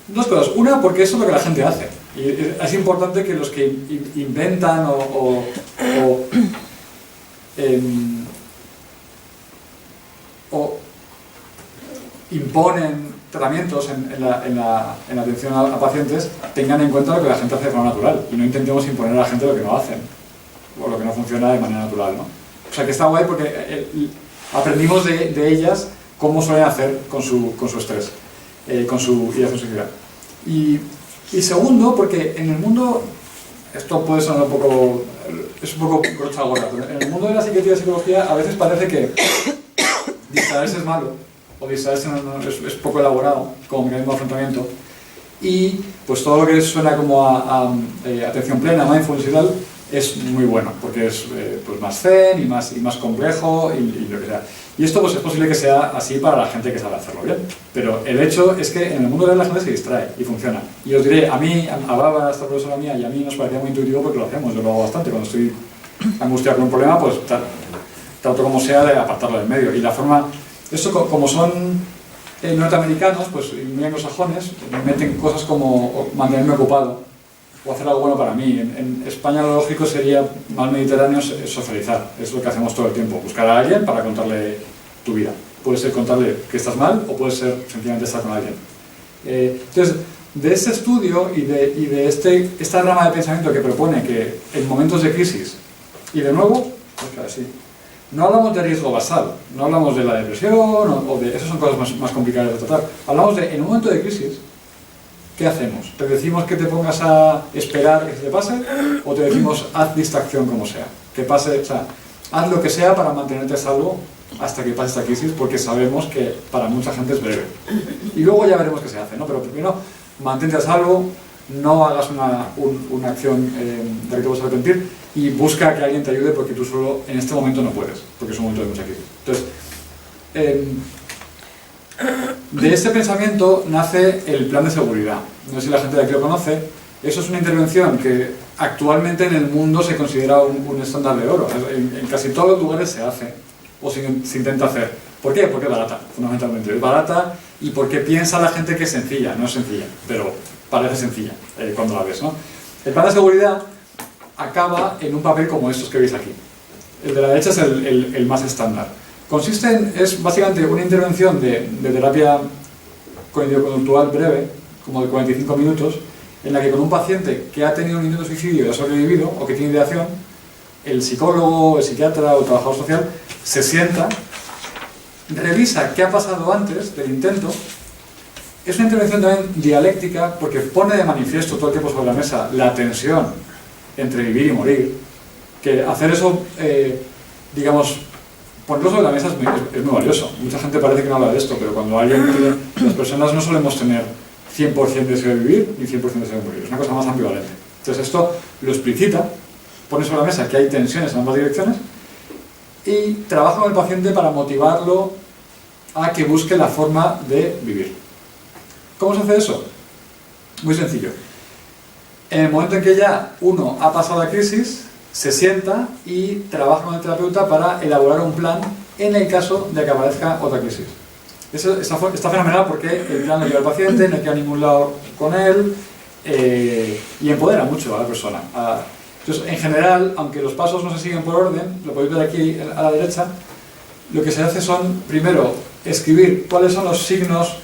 dos cosas. Una, porque eso es lo que la gente hace. Y es importante que los que inventan o imponen tratamientos en la atención a pacientes tengan en cuenta lo que la gente hace de forma natural y no intentemos imponer a la gente lo que no hacen o lo que no funciona de manera natural, ¿no? O sea, que está guay porque aprendimos de ellas cómo suelen hacer con su estrés, con su ideación suicida. Y segundo, porque en el mundo, esto puede sonar un poco, es un poco brocha gorda, pero en el mundo de la psiquiatría y la psicología a veces parece que distraerse es malo, o distraerse es poco elaborado como mecanismo de afrontamiento, y pues todo lo que suena como a atención plena, mindfulness y tal, es muy bueno, porque es pues más zen y más complejo y lo que sea. Y esto pues es posible que sea así para la gente que sabe hacerlo bien, pero el hecho es que en el mundo real la gente se distrae y funciona. Y os diré, a mí, a Bárbara, esta profesora mía, y a mí nos parecía muy intuitivo porque lo hacemos, yo lo hago bastante. Cuando estoy angustiado con un problema, pues trato como sea de apartarlo del medio. Y la forma, esto como son norteamericanos, pues muy anglosajones, meten cosas como mantenerme ocupado o hacer algo bueno para mí. En España lo lógico sería, más mediterráneo, es socializar. Es lo que hacemos todo el tiempo. Buscar a alguien para contarle tu vida. Puede ser contarle que estás mal o puede ser sencillamente estar con alguien. Entonces, de este estudio y de esta rama de pensamiento que propone que en momentos de crisis, y de nuevo, pues sí, no hablamos de riesgo basal, no hablamos de la depresión o de... Esas son cosas más complicadas de tratar. Hablamos de, en un momento de crisis, ¿qué hacemos? ¿Te decimos que te pongas a esperar que se te pase? ¿O te decimos haz distracción como sea? Que pase, o sea, haz lo que sea para mantenerte a salvo hasta que pase esta crisis, porque sabemos que para mucha gente es breve. Y luego ya veremos qué se hace, ¿no? Pero primero, mantente a salvo, no hagas una acción de la que te vas a arrepentir y busca que alguien te ayude porque tú solo en este momento no puedes, porque es un momento de mucha crisis. Entonces, de este pensamiento nace el plan de seguridad. No sé si la gente de aquí lo conoce. Eso es una intervención que actualmente en el mundo se considera un estándar de oro. En casi todos los lugares se hace o se intenta hacer. ¿Por qué? Porque es barata, fundamentalmente. Es barata y porque piensa la gente que es sencilla. No es sencilla, pero parece sencilla cuando la ves, ¿no? El plan de seguridad acaba en un papel como estos que veis aquí. El de la derecha es el más estándar. Es básicamente una intervención de terapia cognitivo-conductual breve, como de 45 minutos, en la que con un paciente que ha tenido un intento de suicidio y ha sobrevivido, o que tiene ideación, el psicólogo, el psiquiatra o el trabajador social se sienta, revisa qué ha pasado antes del intento. Es una intervención también dialéctica porque pone de manifiesto todo el tiempo sobre la mesa la tensión entre vivir y morir, que hacer eso, digamos, ponerlo sobre la mesa es muy valioso. Mucha gente parece que no habla de esto, pero cuando las personas no solemos tener 100% de deseo de vivir ni 100% de deseo de morir. Es una cosa más ambivalente. Entonces esto lo explicita, pone sobre la mesa que hay tensiones en ambas direcciones y trabaja con el paciente para motivarlo a que busque la forma de vivir. ¿Cómo se hace eso? Muy sencillo. En el momento en que ya uno ha pasado la crisis, se sienta y trabaja con el terapeuta para elaborar un plan en el caso de que aparezca otra crisis. Eso está fenomenal porque el plan lo lleva al paciente, no hay que ir a ningún lado con él, y empodera mucho a la persona. Entonces, en general, aunque los pasos no se siguen por orden, lo podéis ver aquí a la derecha, lo que se hace son, primero, escribir cuáles son los signos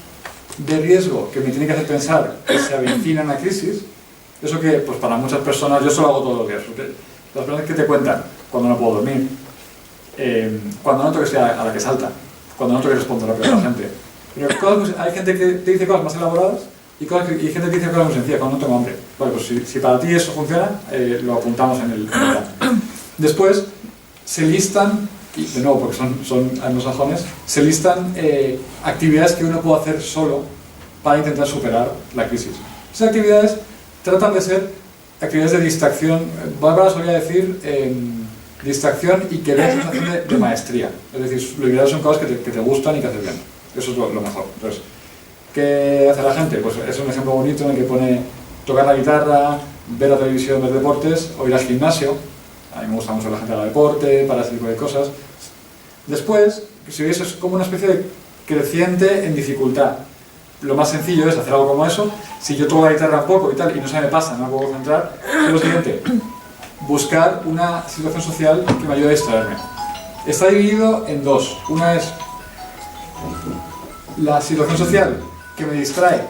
de riesgo que me tienen que hacer pensar que se avecina una crisis. Eso que, pues para muchas personas, yo eso lo hago todos los días. Las personas que te cuentan cuando no puedo dormir, cuando noto que estoy a la que salta, cuando noto que respondo rápido a la gente. Pero hay gente que te dice cosas más elaboradas y gente que te dice cosas muy sencillas, cuando no tengo hambre. Vale, pues si para ti eso funciona, lo apuntamos en el plan. Después, se listan, y de nuevo porque son anglosajones, se listan actividades que uno puede hacer solo para intentar superar la crisis. Esas actividades tratan de ser actividades de distracción, Bárbara solía decir distracción y que veas sensación de maestría. Es decir, lo ideal son cosas que te gustan y que haces bien. Eso es lo mejor. Entonces, ¿qué hace la gente? Pues es un ejemplo bonito en el que pone tocar la guitarra, ver la televisión, ver deportes, o ir al gimnasio. A mí me gusta mucho la gente haga deporte, para ese tipo de cosas. Después, si veis, es como una especie de creciente en dificultad. Lo más sencillo es hacer algo como eso. Si yo toco la guitarra un poco y tal, y no se me pasa, no me puedo concentrar, es lo siguiente: buscar una situación social que me ayude a distraerme. Está dividido en dos. Una es la situación social que me distrae,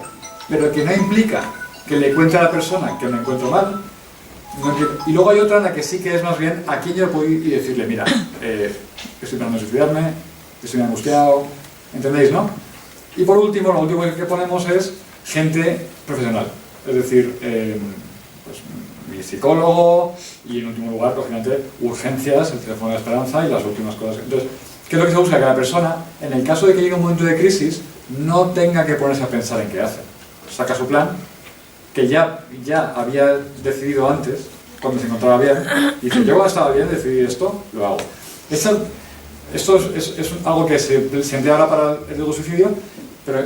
pero que no implica que le cuente a la persona que me encuentro mal. Y luego hay otra en la que sí que es más bien a quién yo puedo ir y decirle, mira, estoy pensando en suicidarme, estoy angustiado, ¿entendéis, no? Y por último, lo último que ponemos es gente profesional, es decir, pues, mi psicólogo y en último lugar, lógicamente, urgencias, el teléfono de esperanza y las últimas cosas. Entonces, ¿qué es lo que se busca? Que la persona, en el caso de que llegue un momento de crisis, no tenga que ponerse a pensar en qué hace. Saca su plan, que ya había decidido antes, cuando se encontraba bien, y dice, yo cuando estaba bien decidí esto, lo hago. Esto es algo que se emplea ahora para el riesgo de suicidio, pero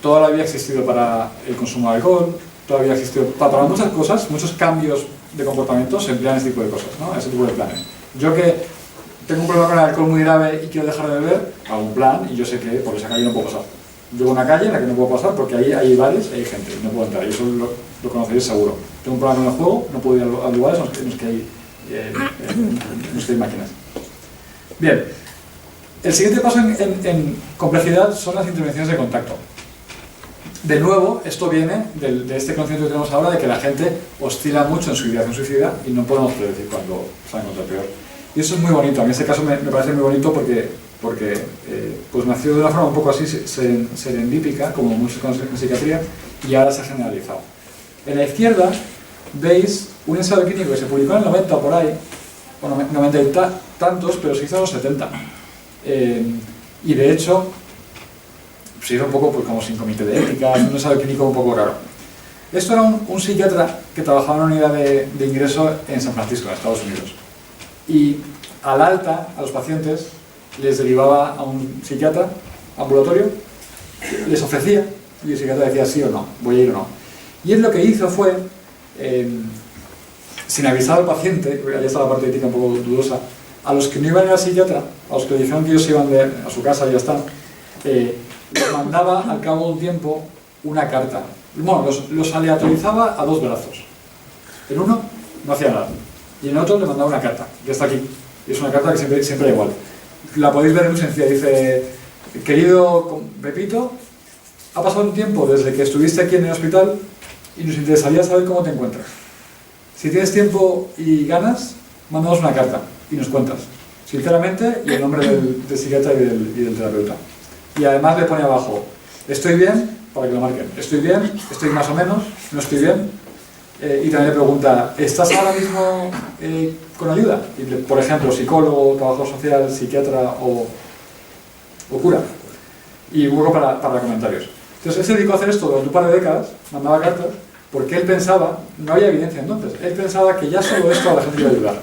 toda la vida ha existido para el consumo de alcohol, todavía ha existido para muchas cosas, muchos cambios de comportamiento se emplean ese tipo de cosas, ¿no? Ese tipo de planes. Yo que tengo un problema con el alcohol muy grave y quiero dejar de beber, hago un plan y yo sé que por esa calle no puedo pasar. Llevo una calle en la que no puedo pasar porque ahí hay bares y hay gente y no puedo entrar, y eso lo conoceréis seguro. Tengo un problema con el juego, no puedo ir a lugares en los que hay máquinas. Bien, el siguiente paso en complejidad son las intervenciones de contacto. De nuevo, esto viene de este concepto que tenemos ahora de que la gente oscila mucho en su ideación suicida y no podemos predecir cuándo se va a encontrar peor. Y eso es muy bonito, a mí este caso me parece muy bonito porque pues nació de una forma un poco así serendípica, como muchos conocen en psiquiatría, y ahora se ha generalizado. En la izquierda veis un ensayo clínico que se publicó en el 90 por ahí, bueno, 90 y tantos, pero se hizo en los 70. Y de hecho, se hizo un poco pues, como sin comité de ética, un ensayo clínico un poco raro. Esto era un psiquiatra que trabajaba en una unidad de ingreso en San Francisco, en Estados Unidos. Y al alta, a los pacientes, les derivaba a un psiquiatra ambulatorio, les ofrecía, y el psiquiatra decía sí o no, voy a ir o no. Y él lo que hizo fue, sin avisar al paciente, porque ahí está la parte ética un poco dudosa, a los que no iban al psiquiatra, a los que le dijeron que ellos iban a su casa y ya está, les mandaba al cabo de un tiempo una carta. Bueno, los aleatorizaba a dos brazos. En uno no hacía nada, y en otro le mandaba una carta, que está aquí. Y es una carta que siempre es igual. La podéis ver, es muy sencilla. Dice, querido Pepito, ha pasado un tiempo desde que estuviste aquí en el hospital y nos interesaría saber cómo te encuentras. Si tienes tiempo y ganas, mándanos una carta y nos cuentas, sinceramente, y el nombre del psiquiatra y del terapeuta. Y además le pone abajo, estoy bien, para que lo marquen, estoy bien, estoy más o menos, no estoy bien. Y también le pregunta, ¿estás ahora mismo con ayuda? Y, por ejemplo, psicólogo, trabajador social, psiquiatra o cura. Y luego para comentarios. Entonces él se dedicó a hacer esto durante un par de décadas, mandaba cartas, porque él pensaba, no había evidencia entonces, él pensaba que ya solo esto a la gente iba a ayudar.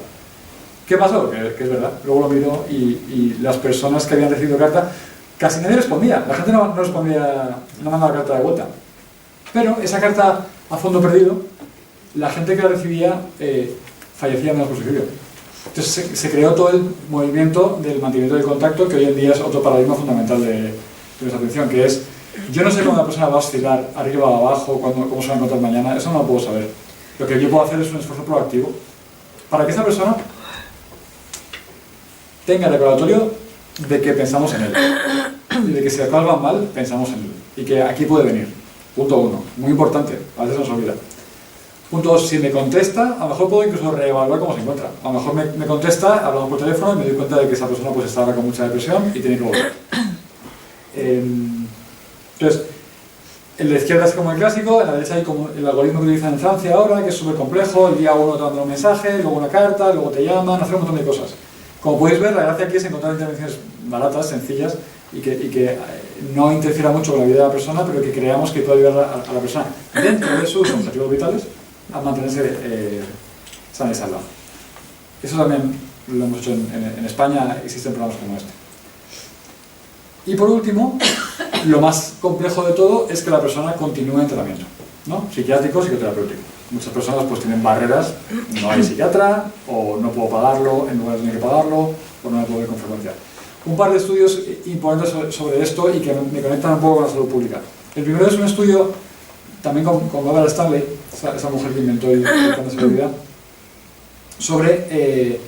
¿Qué pasó? Que es verdad. Luego lo miró y las personas que habían recibido carta, casi nadie respondía. La gente no respondía, no mandaba carta de vuelta. Pero esa carta a fondo perdido, la gente que la recibía fallecía menos por suicidio. Entonces se creó todo el movimiento del mantenimiento del contacto, que hoy en día es otro paradigma fundamental de nuestra atención, que es Yo no sé cómo la persona va a oscilar arriba o abajo, cómo se va a encontrar mañana, eso no lo puedo saber. Lo que yo puedo hacer es un esfuerzo proactivo para que esa persona tenga recordatorio de que pensamos en él y de que si las cosas van mal, pensamos en él y que aquí puede venir. Punto 1, muy importante, a veces nos olvida. Punto 2, si me contesta, a lo mejor puedo incluso reevaluar cómo se encuentra. A lo mejor me contesta, hablamos por teléfono y me doy cuenta de que esa persona pues está ahora con mucha depresión y tiene que volver. Entonces, en la izquierda es como el clásico, en la derecha hay como el algoritmo que utilizan en Francia ahora, que es súper complejo. El día 1 te mandan un mensaje, luego una carta, luego te llaman, hacer un montón de cosas. Como podéis ver, la gracia aquí es encontrar intervenciones baratas, sencillas y que no interfiera mucho con la vida de la persona, pero que creamos que puede ayudar a la persona dentro de sus objetivos vitales a mantenerse sana y salva. Eso también lo hemos hecho en España, existen programas como este. Y por último, lo más complejo de todo es que la persona continúe en tratamiento, ¿no? Psiquiátrico, psicoterapéutico. Muchas personas pues tienen barreras, no hay psiquiatra, o no puedo pagarlo, en lugar de tener que pagarlo, o no me puedo ver con frecuencia. Un par de estudios importantes sobre esto y que me conectan un poco con la salud pública. El primero es un estudio también con Barbara Stanley, esa mujer que inventó el plan de seguridad, sobre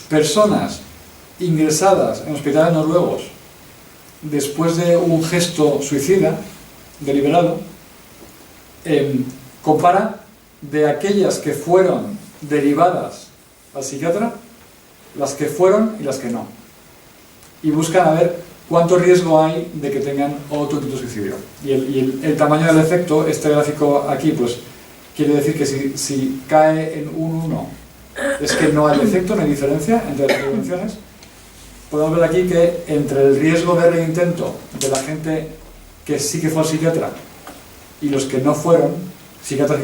personas ingresadas en hospitales noruegos después de un gesto suicida deliberado. Compara de aquellas que fueron derivadas al psiquiatra, las que fueron y las que no. Y buscan a ver cuánto riesgo hay de que tengan otro intento de suicidio. Y el tamaño del efecto, este gráfico aquí, pues quiere decir que si cae en un 1, es que no hay efecto, no hay diferencia entre las intervenciones. Podemos ver aquí que entre el riesgo de reintento de la gente que sí que fue al psiquiatra y los que no fueron, psiquiatra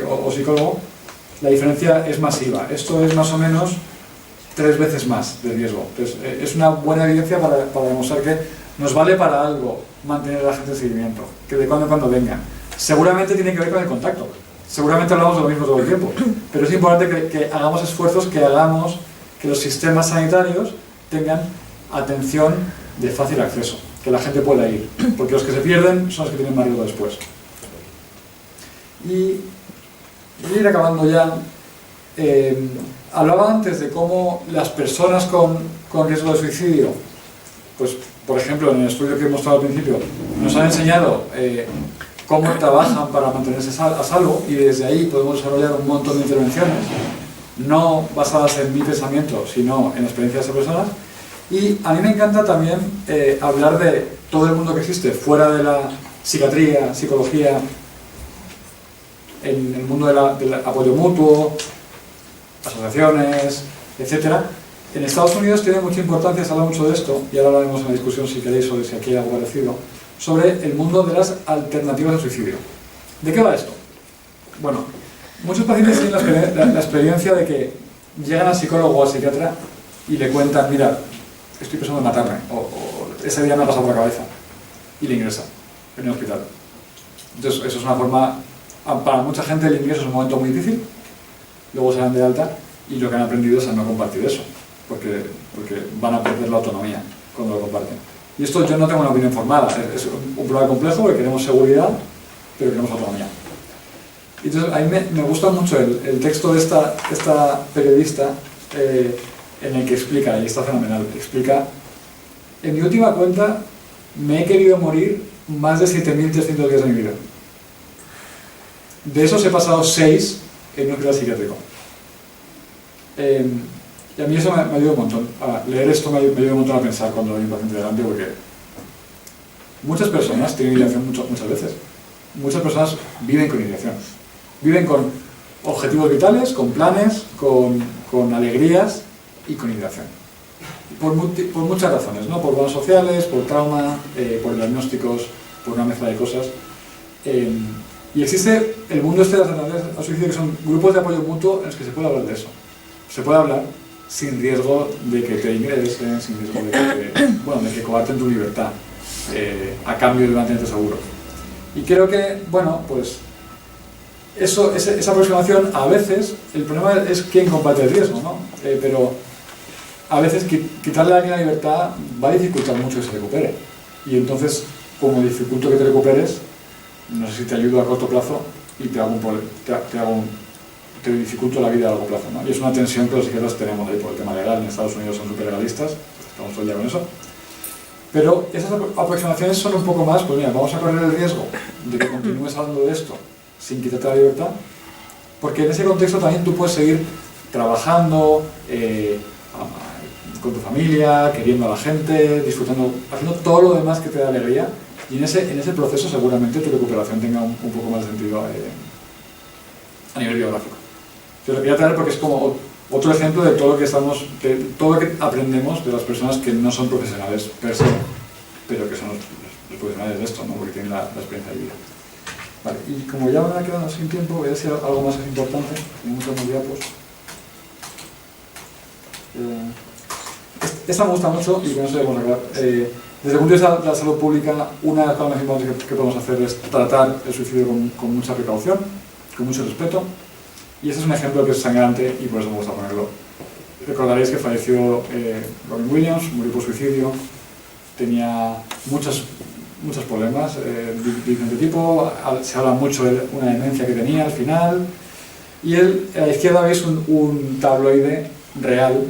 o psicólogo, la diferencia es masiva. Esto es más o menos 3 veces más de riesgo. Entonces, es una buena evidencia para demostrar que nos vale para algo mantener a la gente en seguimiento, que de cuando en cuando vengan. Seguramente tiene que ver con el contacto. Seguramente hablamos de lo mismo todo el tiempo. Pero es importante que hagamos esfuerzos, que hagamos que los sistemas sanitarios tengan atención de fácil acceso, que la gente pueda ir, porque los que se pierden son los que tienen más riesgo después. Y voy a ir acabando ya. Hablaba antes de cómo las personas con riesgo de suicidio, pues por ejemplo en el estudio que he mostrado al principio, nos han enseñado cómo trabajan para mantenerse a salvo, y desde ahí podemos desarrollar un montón de intervenciones no basadas en mi pensamiento, sino en la experiencia de esas personas. Y a mí me encanta también hablar de todo el mundo que existe fuera de la psiquiatría, psicología, en el mundo del apoyo mutuo, asociaciones, etc. En Estados Unidos tiene mucha importancia, se habla mucho de esto, y ahora hablaremos en la discusión, si queréis, sobre si aquí hay algo parecido, sobre el mundo de las alternativas al suicidio. ¿De qué va esto? Bueno, muchos pacientes tienen la experiencia de que llegan al psicólogo o al psiquiatra y le cuentan, mira, estoy pensando en matarme, o ese día me ha pasado por la cabeza, y le ingresan en el hospital. Entonces, eso es una forma, para mucha gente el ingreso es un momento muy difícil, luego se dan de alta, y lo que han aprendido es a no compartir eso, porque van a perder la autonomía cuando lo comparten. Y esto yo no tengo una opinión formada, es un problema complejo porque queremos seguridad, pero queremos autonomía. Entonces, a mí me gusta mucho el texto de esta periodista, en el que explica, y está fenomenal, explica: en mi última cuenta me he querido morir más de 7.300 días de mi vida. De esos he pasado 6 en un hospital psiquiátrico. Y a mí eso me ayuda un montón. Leer esto me ayuda un montón a pensar cuando hay un paciente delante, porque muchas personas tienen ideación muchas veces. Muchas personas viven con ideación. Viven con objetivos vitales, con planes, con alegrías y con ideación. Por muchas razones, ¿no? Por problemas sociales, por trauma, por diagnósticos, por una mezcla de cosas. Y existe el mundo de las alternativas al suicidio, que son grupos de apoyo mutuo en los que se puede hablar de eso. Se puede hablar sin riesgo de que te ingresen, sin riesgo de que coarten tu libertad a cambio de mantenerte seguro. Y creo que, bueno, pues esa aproximación, a veces, el problema es quién comparte el riesgo, ¿no? Pero a veces quitarle a alguien la libertad va a dificultar mucho que se recupere. Y entonces como dificulto que te recuperes, no sé si te ayudo a corto plazo y te dificulto la vida a largo plazo, ¿no? Y es una tensión que los izquierdas tenemos ahí por el tema legal. En Estados Unidos son súper legalistas, estamos todo el día con eso. Pero esas aproximaciones son un poco más, pues mira, vamos a correr el riesgo de que continúes hablando de esto sin quitarte la libertad, porque en ese contexto también tú puedes seguir trabajando con tu familia, queriendo a la gente, disfrutando, haciendo todo lo demás que te da alegría, y en ese proceso seguramente tu recuperación tenga un poco más de sentido a nivel biográfico. Yo lo quería traer porque es como otro ejemplo de todo lo que todo lo que aprendemos de las personas que no son profesionales per se, pero que son los profesionales de esto, ¿no? Porque tienen la experiencia de vida. Vale, y como ya me ha quedado sin tiempo, voy a decir algo más importante, en muchos más diapos. Esta me gusta mucho y con eso debemos acabar. Desde el punto de vista de la salud pública, una de las cosas más importantes que podemos hacer es tratar el suicidio con mucha precaución, con mucho respeto. Y este es un ejemplo que es sangrante y por eso me gusta ponerlo. Recordaréis que falleció Robin Williams, murió por suicidio, tenía muchos problemas de diferente tipo, se habla mucho de una demencia que tenía al final, y a la izquierda veis un tabloide real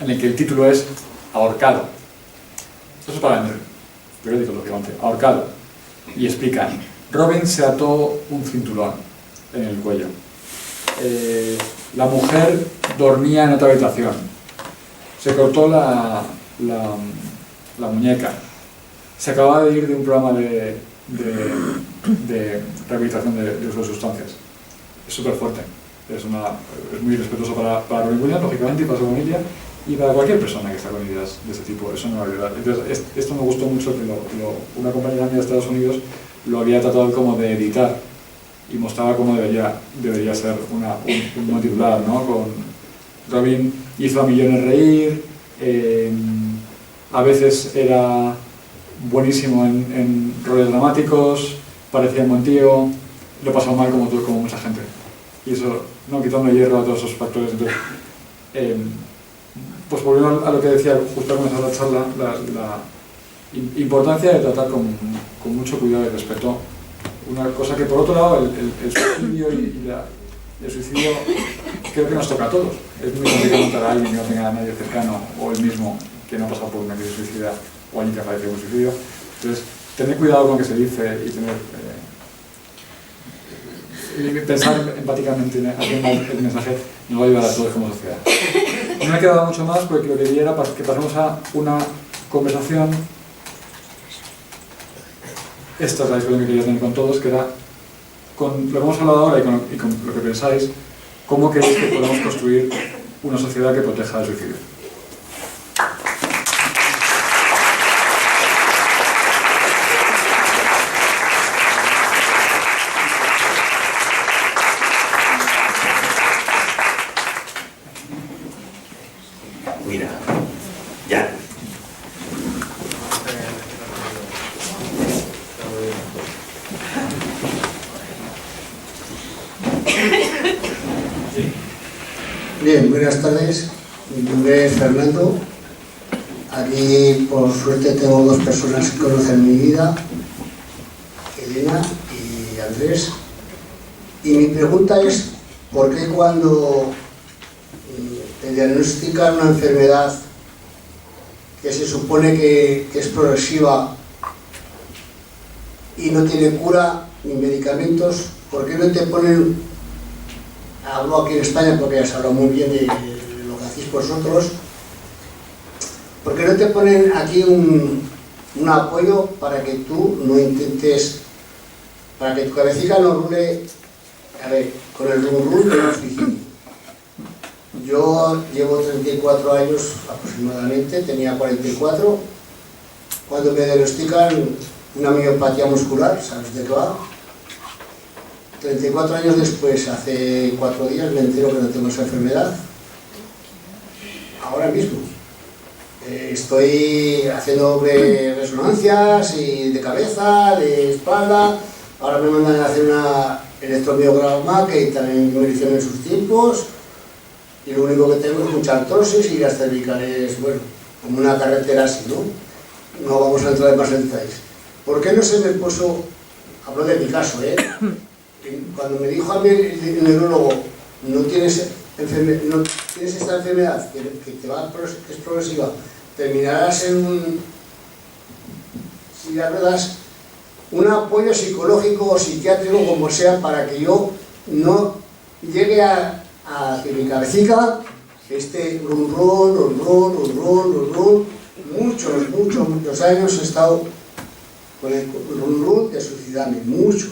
en el que el título es ahorcado. Eso es para el periódico, lógicamente, ahorcado. Y explican, Robin se ató un cinturón en el cuello. La mujer dormía en otra habitación. Se cortó la muñeca. Se acababa de ir de un programa de rehabilitación de uso de sustancias. Es súper fuerte. Es muy respetuoso para Robin Williams, lógicamente, y para su familia, y para cualquier persona que está con ideas de ese tipo. Eso no va a ayudar. Entonces, esto me gustó mucho, que una compañera mía de Estados Unidos lo había tratado como de editar y mostraba cómo debería ser un titular, ¿no? Con Robin hizo a millones reír, a veces era buenísimo en roles dramáticos, parecía un buen tío, lo pasó mal como mucha gente. Y eso, no quitando hierro a todos esos factores. Entonces, pues volviendo a lo que decía justo al comenzar la charla, la importancia de tratar con mucho cuidado y respeto una cosa que, por otro lado, el suicidio el suicidio creo que nos toca a todos. Es muy complicado encontrar a alguien que no tenga a nadie cercano, o el mismo que no ha pasado por una crisis suicida, o alguien que ha fallecido por suicidio. Entonces, tener cuidado con lo que se dice y pensar empáticamente en el mensaje nos va a ayudar a todos como sociedad. No me ha quedado mucho más porque lo que quería era que pasemos a una conversación. Esta es la discusión que quería tener con todos, que era, con lo que hemos hablado ahora y con lo que pensáis, ¿cómo queréis que podamos construir una sociedad que proteja el suicidio? Mira, ya. Bien, buenas tardes. Mi nombre es Fernando. Aquí, por suerte, tengo dos personas que conocen mi vida, Elena y Andrés. Y mi pregunta es, ¿por qué cuando te diagnostican una enfermedad que se supone que es progresiva y no tiene cura ni medicamentos, ¿por qué no te ponen, hablo aquí en España porque ya se habla muy bien de lo que hacéis vosotros, ¿por qué no te ponen aquí un apoyo para que tú no intentes, para que tu cabecita no rule, a ver, con el rum de un suicidio? Yo llevo 34 años aproximadamente, tenía 44, cuando me diagnostican una miopatía muscular, ¿sabes de qué va? 34 años después, hace 4 días, me entero que no tengo esa enfermedad. Ahora mismo. Estoy haciendo resonancias y de cabeza, de espalda. Ahora me mandan a hacer una electromiograma que también me hicieron en sus tiempos. Y lo único que tengo es mucha artrosis y las cervicales, bueno, como una carretera así, ¿no? no vamos a entrar en más detalles. ¿Por qué no se me puso, hablo de mi caso, cuando me dijo a mí el neurólogo, no tienes esta enfermedad que es progresiva, terminarás en silla de ruedas, un apoyo psicológico o psiquiátrico, como sea, para que yo no llegue a que mi cabecita esté run, muchos años he estado con el run de suicidarme, muchos,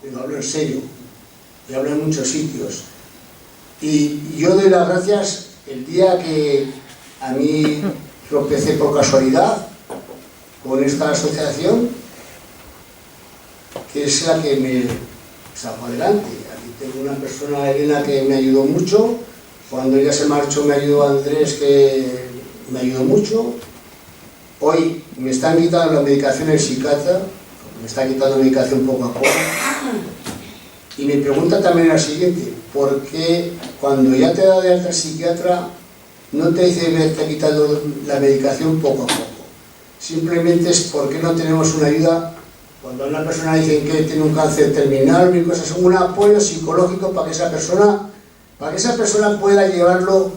pero hablo en serio, y hablo en muchos sitios. Y yo doy las gracias el día que a mí tropecé por casualidad con esta asociación, que es la que me sacó adelante. Aquí tengo una persona, Elena, que me ayudó mucho. Cuando ella se marchó me ayudó Andrés, que me ayudó mucho. Hoy me están quitando la medicación el psiquiatra, me está quitando la medicación poco a poco. Y mi pregunta también es la siguiente: ¿por qué cuando ya te da de alta el psiquiatra no te dice que te ha quitado la medicación poco a poco? Simplemente es porque no tenemos una ayuda. Cuando a una persona dicen que tiene un cáncer terminal, un apoyo psicológico para que esa persona pueda llevarlo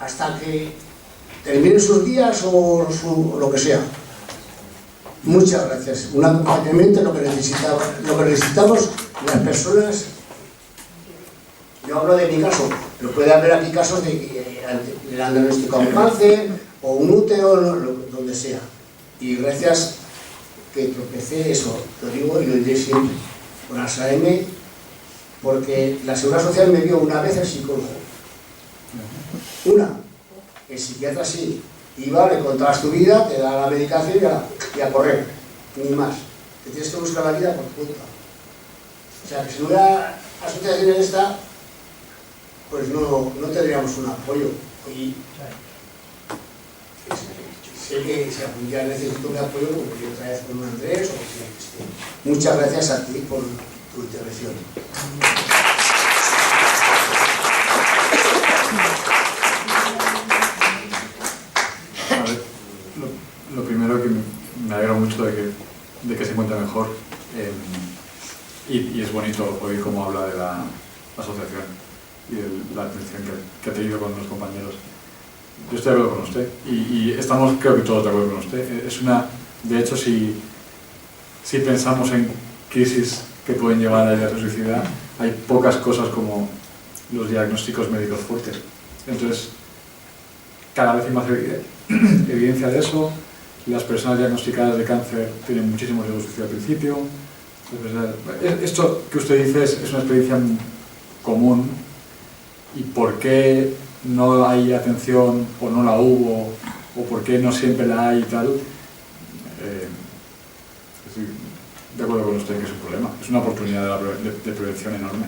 hasta que termine sus días o lo que sea. Muchas gracias. Un acompañamiento es lo que necesitamos las personas. Yo hablo de mi caso, pero puede haber aquí casos de que le han diagnosticado un cáncer o un útero, donde sea. Y gracias que tropecé, eso lo digo y lo diré siempre, con ASAM, porque la Seguridad Social me vio una vez el psicólogo. El psiquiatra sí. Iba, le contabas tu vida, te da la medicación y a correr, ni más. Te tienes que buscar la vida por tu cuenta. O sea, que si no hubiera asociación en esta, pues no tendríamos un apoyo. Y sé que si algún día necesito un apoyo, como yo otra vez con un Andrés o que muchas gracias a ti por tu intervención. A ver, lo primero que me alegro mucho de que se encuentre mejor, y es bonito oír cómo habla de la asociación y de la atención que ha tenido con los compañeros. Yo estoy de acuerdo con usted y estamos, creo que todos de acuerdo con usted. De hecho, si pensamos en crisis que pueden llevar a la suicida, hay pocas cosas como los diagnósticos médicos fuertes. Entonces, cada vez hay más evidencia de eso. Las personas diagnosticadas de cáncer tienen muchísimo riesgo de suicidio al principio. Esto que usted dice es una experiencia común. ¿Y por qué no hay atención o no la hubo o por qué no siempre la hay y tal? Estoy de acuerdo con usted que es un problema. Es una oportunidad de prevención enorme.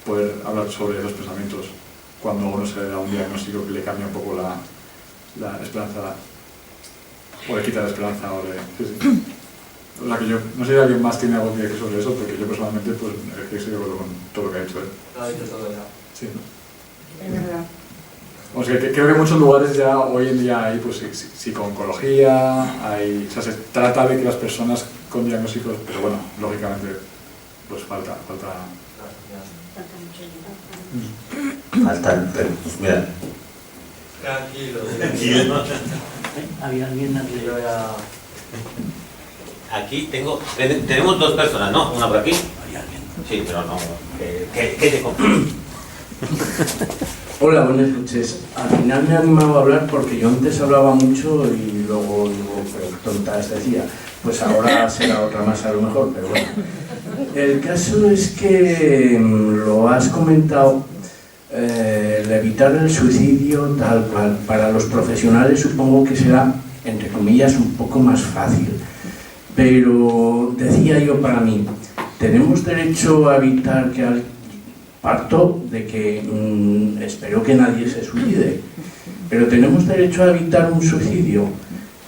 Poder hablar sobre los pensamientos cuando uno se le da un diagnóstico que le cambia un poco la esperanza, o le quita la esperanza, o le... Sí. O sea que yo, no sé si alguien más tiene algo que decir sobre eso, porque yo personalmente pues estoy de acuerdo con todo lo que ha dicho él. Lo ha dicho todo ya. Sí, ¿no? Es verdad. O sea, que creo que en muchos lugares ya hoy en día hay pues psico-oncología, o sea, se trata de que las personas con diagnósticos, pero bueno, lógicamente pues falta Faltan, pero pues mira. Tranquilo. Había alguien aquí. Yo ya... Aquí tenemos dos personas, ¿no? Una por aquí. Había alguien. Sí, pero no. ¿Qué te compro? Hola, buenas noches. Al final me he animado a hablar porque yo antes hablaba mucho y luego digo, pero tontas decía. Pues ahora será otra más a lo mejor, pero bueno. El caso es que lo has comentado, el evitar el suicidio tal cual. Para los profesionales supongo que será, entre comillas, un poco más fácil. Pero decía yo para mí, tenemos derecho a evitar que parto de que espero que nadie se suicide, pero tenemos derecho a evitar un suicidio.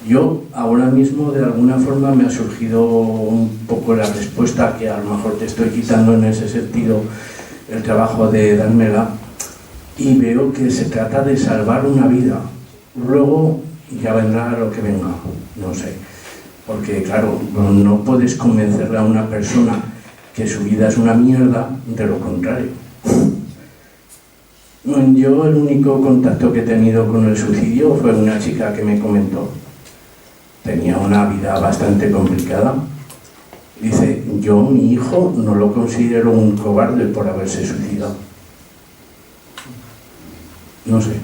Yo ahora mismo de alguna forma me ha surgido un poco la respuesta que a lo mejor te estoy quitando en ese sentido el trabajo de dármela, y veo que se trata de salvar una vida. Luego ya vendrá lo que venga, no sé. Porque claro, no puedes convencerle a una persona que su vida es una mierda de lo contrario. Yo el único contacto que he tenido con el suicidio fue una chica que me comentó. Tenía una vida bastante complicada. Dice, yo, mi hijo, no lo considero un cobarde por haberse suicidado. No sé.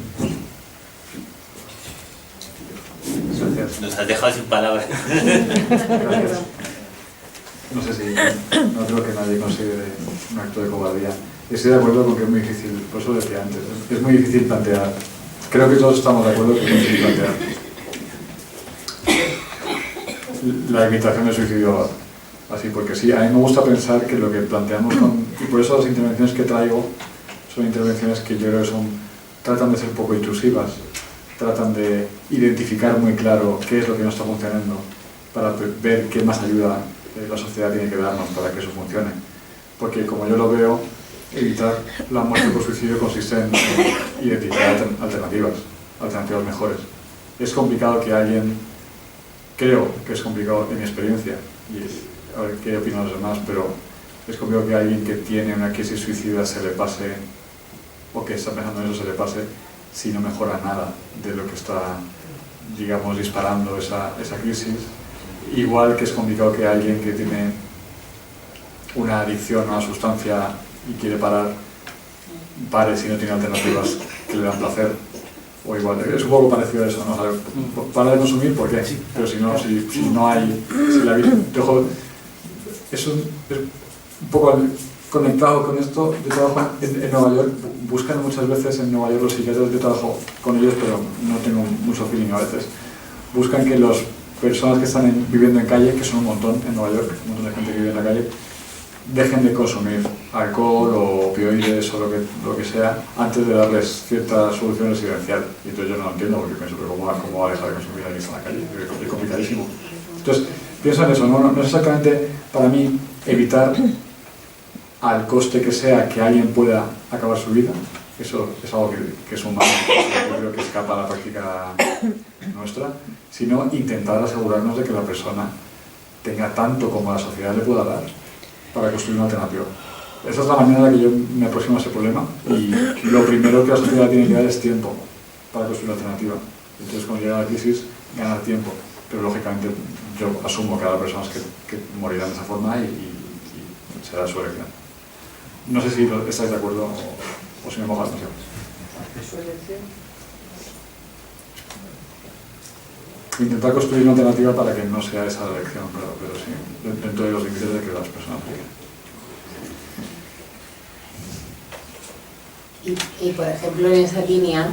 Gracias. Nos has dejado sin palabras. Gracias. No sé si, no creo que nadie considere un acto de cobardía. Estoy de acuerdo con que es muy difícil, por eso lo decía antes, es muy difícil plantear. Creo que todos estamos de acuerdo que es muy difícil plantear la evitación del suicidio así, porque sí, a mí me gusta pensar que lo que planteamos y por eso las intervenciones que traigo son intervenciones que yo creo que tratan de ser poco intrusivas, tratan de identificar muy claro qué es lo que no está funcionando para ver qué más ayuda la sociedad tiene que darnos para que eso funcione. Porque como yo lo veo, evitar la muerte por suicidio consiste en identificar alternativas mejores. Es complicado que alguien, creo que es complicado en mi experiencia, y a ver qué opinan los demás, pero es complicado que alguien que tiene una crisis suicida se le pase, o que está pensando en eso se le pase, si no mejora nada de lo que está, digamos, disparando esa crisis. Igual que es complicado que alguien que tiene una adicción a una sustancia y quiere pare si no tiene alternativas que le dan placer. O igual, es un poco parecido a eso, ¿no? O sea, para de consumir, ¿por qué? Pero si no hay... Si la vida, es un poco conectado con esto. Yo trabajo en Nueva York, buscan muchas veces en Nueva York los psiquiatras, yo trabajo con ellos, pero no tengo mucho feeling a veces. Buscan que las personas que están viviendo en calle, que son un montón en Nueva York, un montón de gente que vive en la calle, dejen de consumir alcohol o opioides o lo que sea antes de darles cierta solución residencial. Y entonces yo no lo entiendo porque pienso, pero ¿cómo va a dejar de consumir alguien en la calle? Es complicadísimo. Entonces, pienso en eso, no es exactamente para mí evitar al coste que sea que alguien pueda acabar su vida. Eso es algo que es humano, yo creo que escapa a la práctica nuestra, sino intentar asegurarnos de que la persona tenga tanto como la sociedad le pueda dar para construir una alternativa. Esa es la manera en la que yo me aproximo a ese problema, y lo primero que la sociedad tiene que dar es tiempo para construir una alternativa. Entonces, cuando llega la crisis, ganar tiempo, pero lógicamente yo asumo que habrá personas que morirán de esa forma y será su elección. No sé si estáis de acuerdo o si me mojas demasiado. Intentar construir una alternativa para que no sea esa la elección, pero sí, dentro de los límites de que las personas quieren. Y por ejemplo, en esa línea,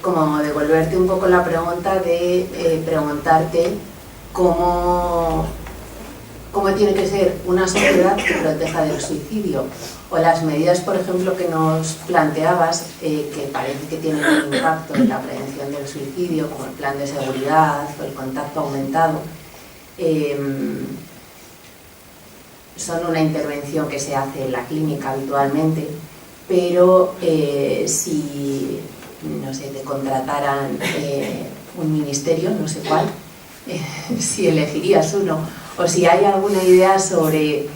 como devolverte un poco la pregunta de preguntarte cómo tiene que ser una sociedad que proteja del suicidio, o las medidas, por ejemplo, que nos planteabas, que parece que tienen un impacto en la prevención del suicidio, como el plan de seguridad o el contacto aumentado, son una intervención que se hace en la clínica habitualmente, pero si, no sé, te contrataran un ministerio, no sé cuál, si elegirías uno, o si hay alguna idea sobre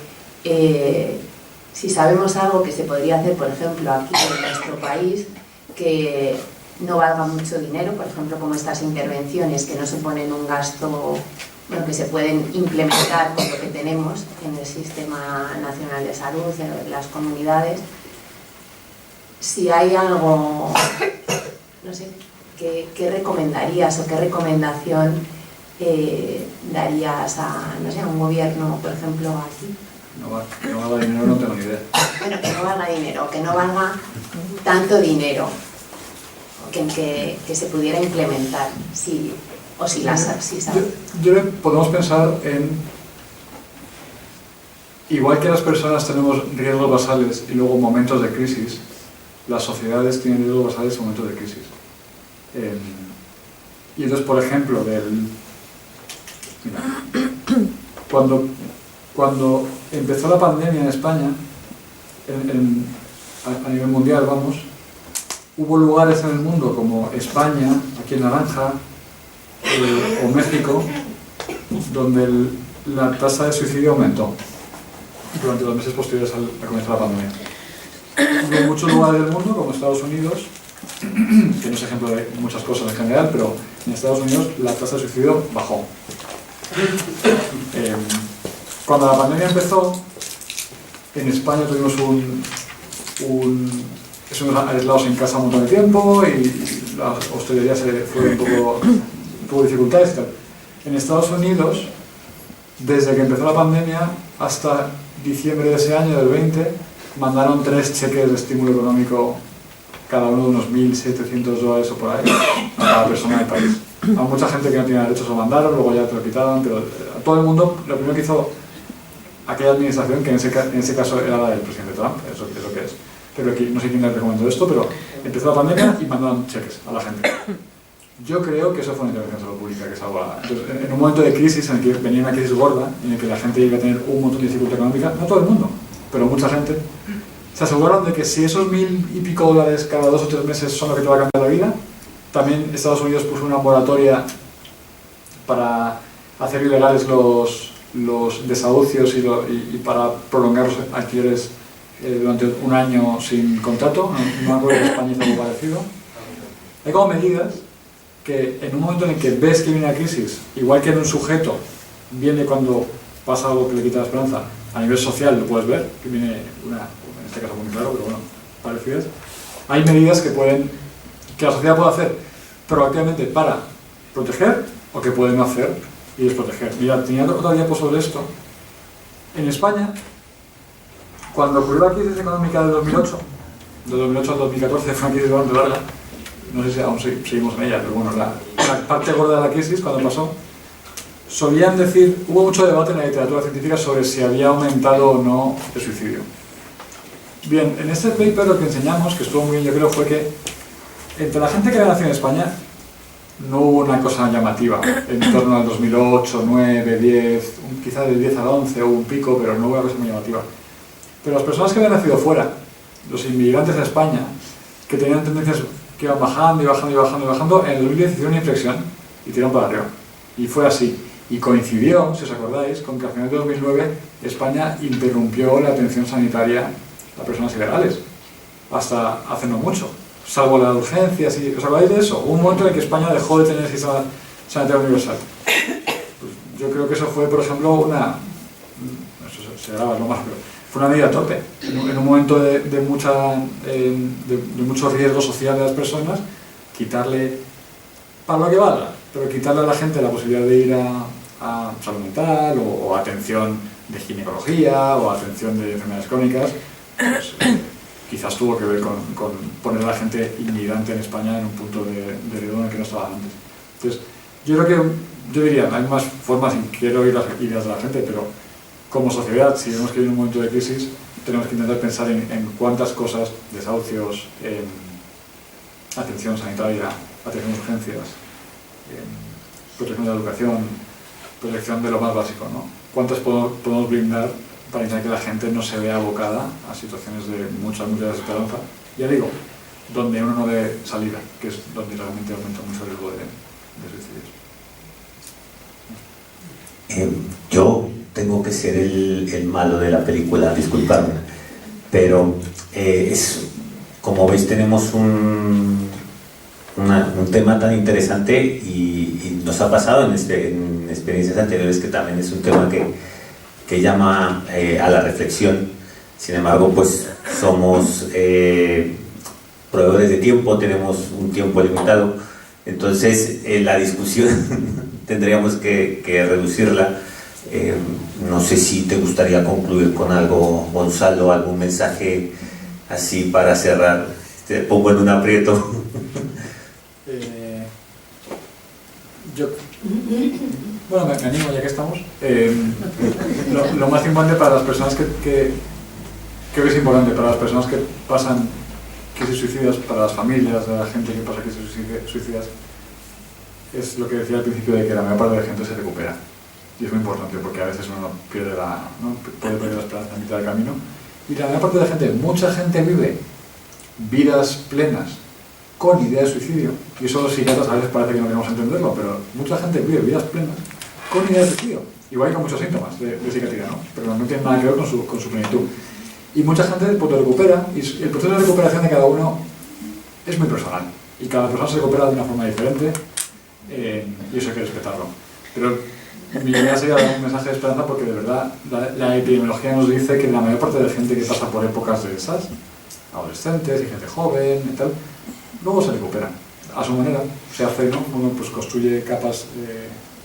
si sabemos algo que se podría hacer, por ejemplo, aquí en nuestro país, que no valga mucho dinero, por ejemplo, como estas intervenciones que no suponen un gasto, bueno, que se pueden implementar con lo que tenemos en el Sistema Nacional de Salud, en las comunidades. Si hay algo, no sé, ¿qué recomendarías o qué recomendación darías a, no sé, a un gobierno, por ejemplo, aquí? No valga dinero, no tengo ni idea. Bueno, que no valga dinero, que no valga tanto dinero, que se pudiera implementar, si sabes. Podemos pensar en, igual que las personas tenemos riesgos basales y luego momentos de crisis, las sociedades tienen riesgos basales y momentos de crisis. Y entonces, por ejemplo, cuando empezó la pandemia en España, a nivel mundial, vamos, hubo lugares en el mundo como España, aquí en naranja, o México, donde la tasa de suicidio aumentó durante los meses posteriores a comenzar la pandemia. En muchos lugares del mundo, como Estados Unidos, que no es ejemplo de muchas cosas en general, pero en Estados Unidos la tasa de suicidio bajó. Cuando la pandemia empezó, en España tuvimos estuvimos aislados en casa un montón de tiempo y la hostelería se fue tuvo dificultades y tal. En Estados Unidos, desde que empezó la pandemia hasta diciembre de ese año, del 20, mandaron 3 cheques de estímulo económico, cada uno de unos $1.700 o por ahí, a cada persona del país. A mucha gente que no tenía derechos lo mandaron, luego ya te lo quitaban, pero a todo el mundo, lo primero que hizo aquella administración, que en ese caso era la del presidente Trump, eso es lo que es. Pero aquí no sé quién le recomendó esto, pero empezó la pandemia y mandaron cheques a la gente. Yo creo que eso fue una intervención de salud pública, que es algo... Entonces, en un momento de crisis, en el que venía una crisis gorda, en el que la gente iba a tener un montón de dificultad económica, no todo el mundo, pero mucha gente, se aseguraron de que si esos $1.000 y pico cada 2 o 3 meses son lo que te va a cambiar la vida, también Estados Unidos puso una moratoria para hacer ilegales los desahucios y para prolongar los alquileres durante un año sin contrato. No me acuerdo que España hizo algo parecido. Hay como medidas que en un momento en el que ves que viene una crisis, igual que en un sujeto viene cuando pasa algo que le quita la esperanza, a nivel social lo puedes ver, que viene en este caso muy claro, pero bueno, parecidas. Hay medidas que la sociedad puede hacer proactivamente para proteger o que puede no hacer y desproteger. Mira, tenía otra diapo sobre esto. En España, cuando ocurrió la crisis económica de 2008 al 2014, fue una crisis bastante larga, no sé si aún seguimos en ella, pero bueno, la parte gorda de la crisis, cuando pasó, solían decir, hubo mucho debate en la literatura científica sobre si había aumentado o no el suicidio. Bien, en este paper lo que enseñamos, que estuvo muy bien, yo creo, fue que entre la gente que había nacido en España no hubo una cosa llamativa, en torno al 2008, 9, 10, quizá del 10 al 11 hubo un pico, pero no hubo una cosa muy llamativa. Pero las personas que habían nacido fuera, los inmigrantes de España, que tenían tendencias que iban bajando y bajando y bajando y bajando, en el 2010 hicieron una inflexión y tiraron para arriba. Y fue así. Y coincidió, si os acordáis, con que a finales de 2009 España interrumpió la atención sanitaria a personas ilegales. Hasta hace no mucho. Salvo la urgencia, ¿os acordáis de eso? Hubo un momento en el que España dejó de tener sistema sanitario universal. Pues yo creo que eso fue, por ejemplo, eso se graba lo más, pero fue una medida torpe. En un momento de mucho riesgo social de las personas, quitarle, para lo que valga, pero quitarle a la gente la posibilidad de ir a salud mental o atención de ginecología o atención de enfermedades crónicas, pues, quizás tuvo que ver con poner a la gente inmigrante en España en un punto de riesgo en el que no estaba antes. Entonces, yo diría, hay más formas, y quiero oír las ideas de la gente, pero como sociedad, si vemos que hay un momento de crisis, tenemos que intentar pensar en cuántas cosas, desahucios, atención sanitaria, atención de urgencias, protección de la educación, protección de lo más básico, ¿no? ¿Cuántas podemos brindar para intentar que la gente no se vea abocada a situaciones de mucha desesperanza? Ya digo, donde uno no ve salida, que es donde realmente aumenta mucho el riesgo de suicidios. Yo tengo que ser el malo de la película, disculpadme, pero como veis tenemos un tema tan interesante y nos ha pasado en experiencias anteriores que también es un tema que llama a la reflexión. Sin embargo, pues somos proveedores de tiempo, tenemos un tiempo limitado, entonces la discusión tendríamos que reducirla. No sé si te gustaría concluir con algo, Gonzalo, algún mensaje así para cerrar. Te pongo en un aprieto. Bueno, me animo ya que estamos. Lo más importante para las personas que creo que es importante, para las personas que pasan crisis suicidas, para las familias de la gente que pasa crisis suicidas, es lo que decía al principio, de que la mayor parte de la gente se recupera. Y es muy importante porque a veces uno puede perder la esperanza a mitad del camino. Y la mayor parte de la gente, mucha gente vive vidas plenas con idea de suicidio, y eso los psiquiatras a veces parece que no queremos entenderlo, pero mucha gente vive vidas plenas con idea de suicidio, igual que con muchos síntomas de psiquiatría, ¿no? Pero no tiene nada que ver con su plenitud. Y mucha gente pues, lo recupera, y el proceso de recuperación de cada uno es muy personal, y cada persona se recupera de una forma diferente, y eso hay que respetarlo. Pero mi idea sería dar un mensaje de esperanza porque de verdad la epidemiología nos dice que la mayor parte de la gente que pasa por épocas de esas, adolescentes y gente joven y tal, luego se recuperan a su manera, se hace, ¿no? Uno pues construye capas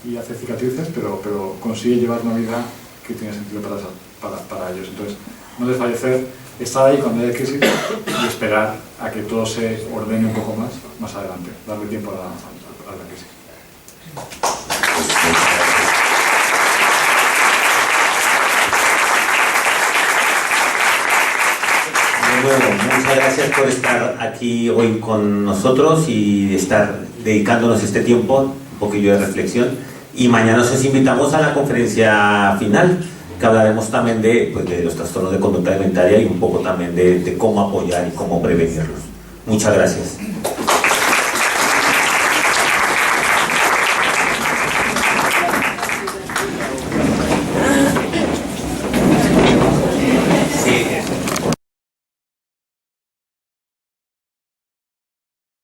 y hace cicatrices, pero consigue llevar una vida que tiene sentido para ellos. Entonces, no desfallecer, estar ahí cuando haya crisis y esperar a que todo se ordene un poco más adelante, darle tiempo a la crisis. Bueno, muchas gracias por estar aquí hoy con nosotros y estar dedicándonos este tiempo, un poquillo de reflexión. Y mañana os invitamos a la conferencia final, que hablaremos también de los trastornos de conducta alimentaria y un poco también de cómo apoyar y cómo prevenirlos. Muchas gracias.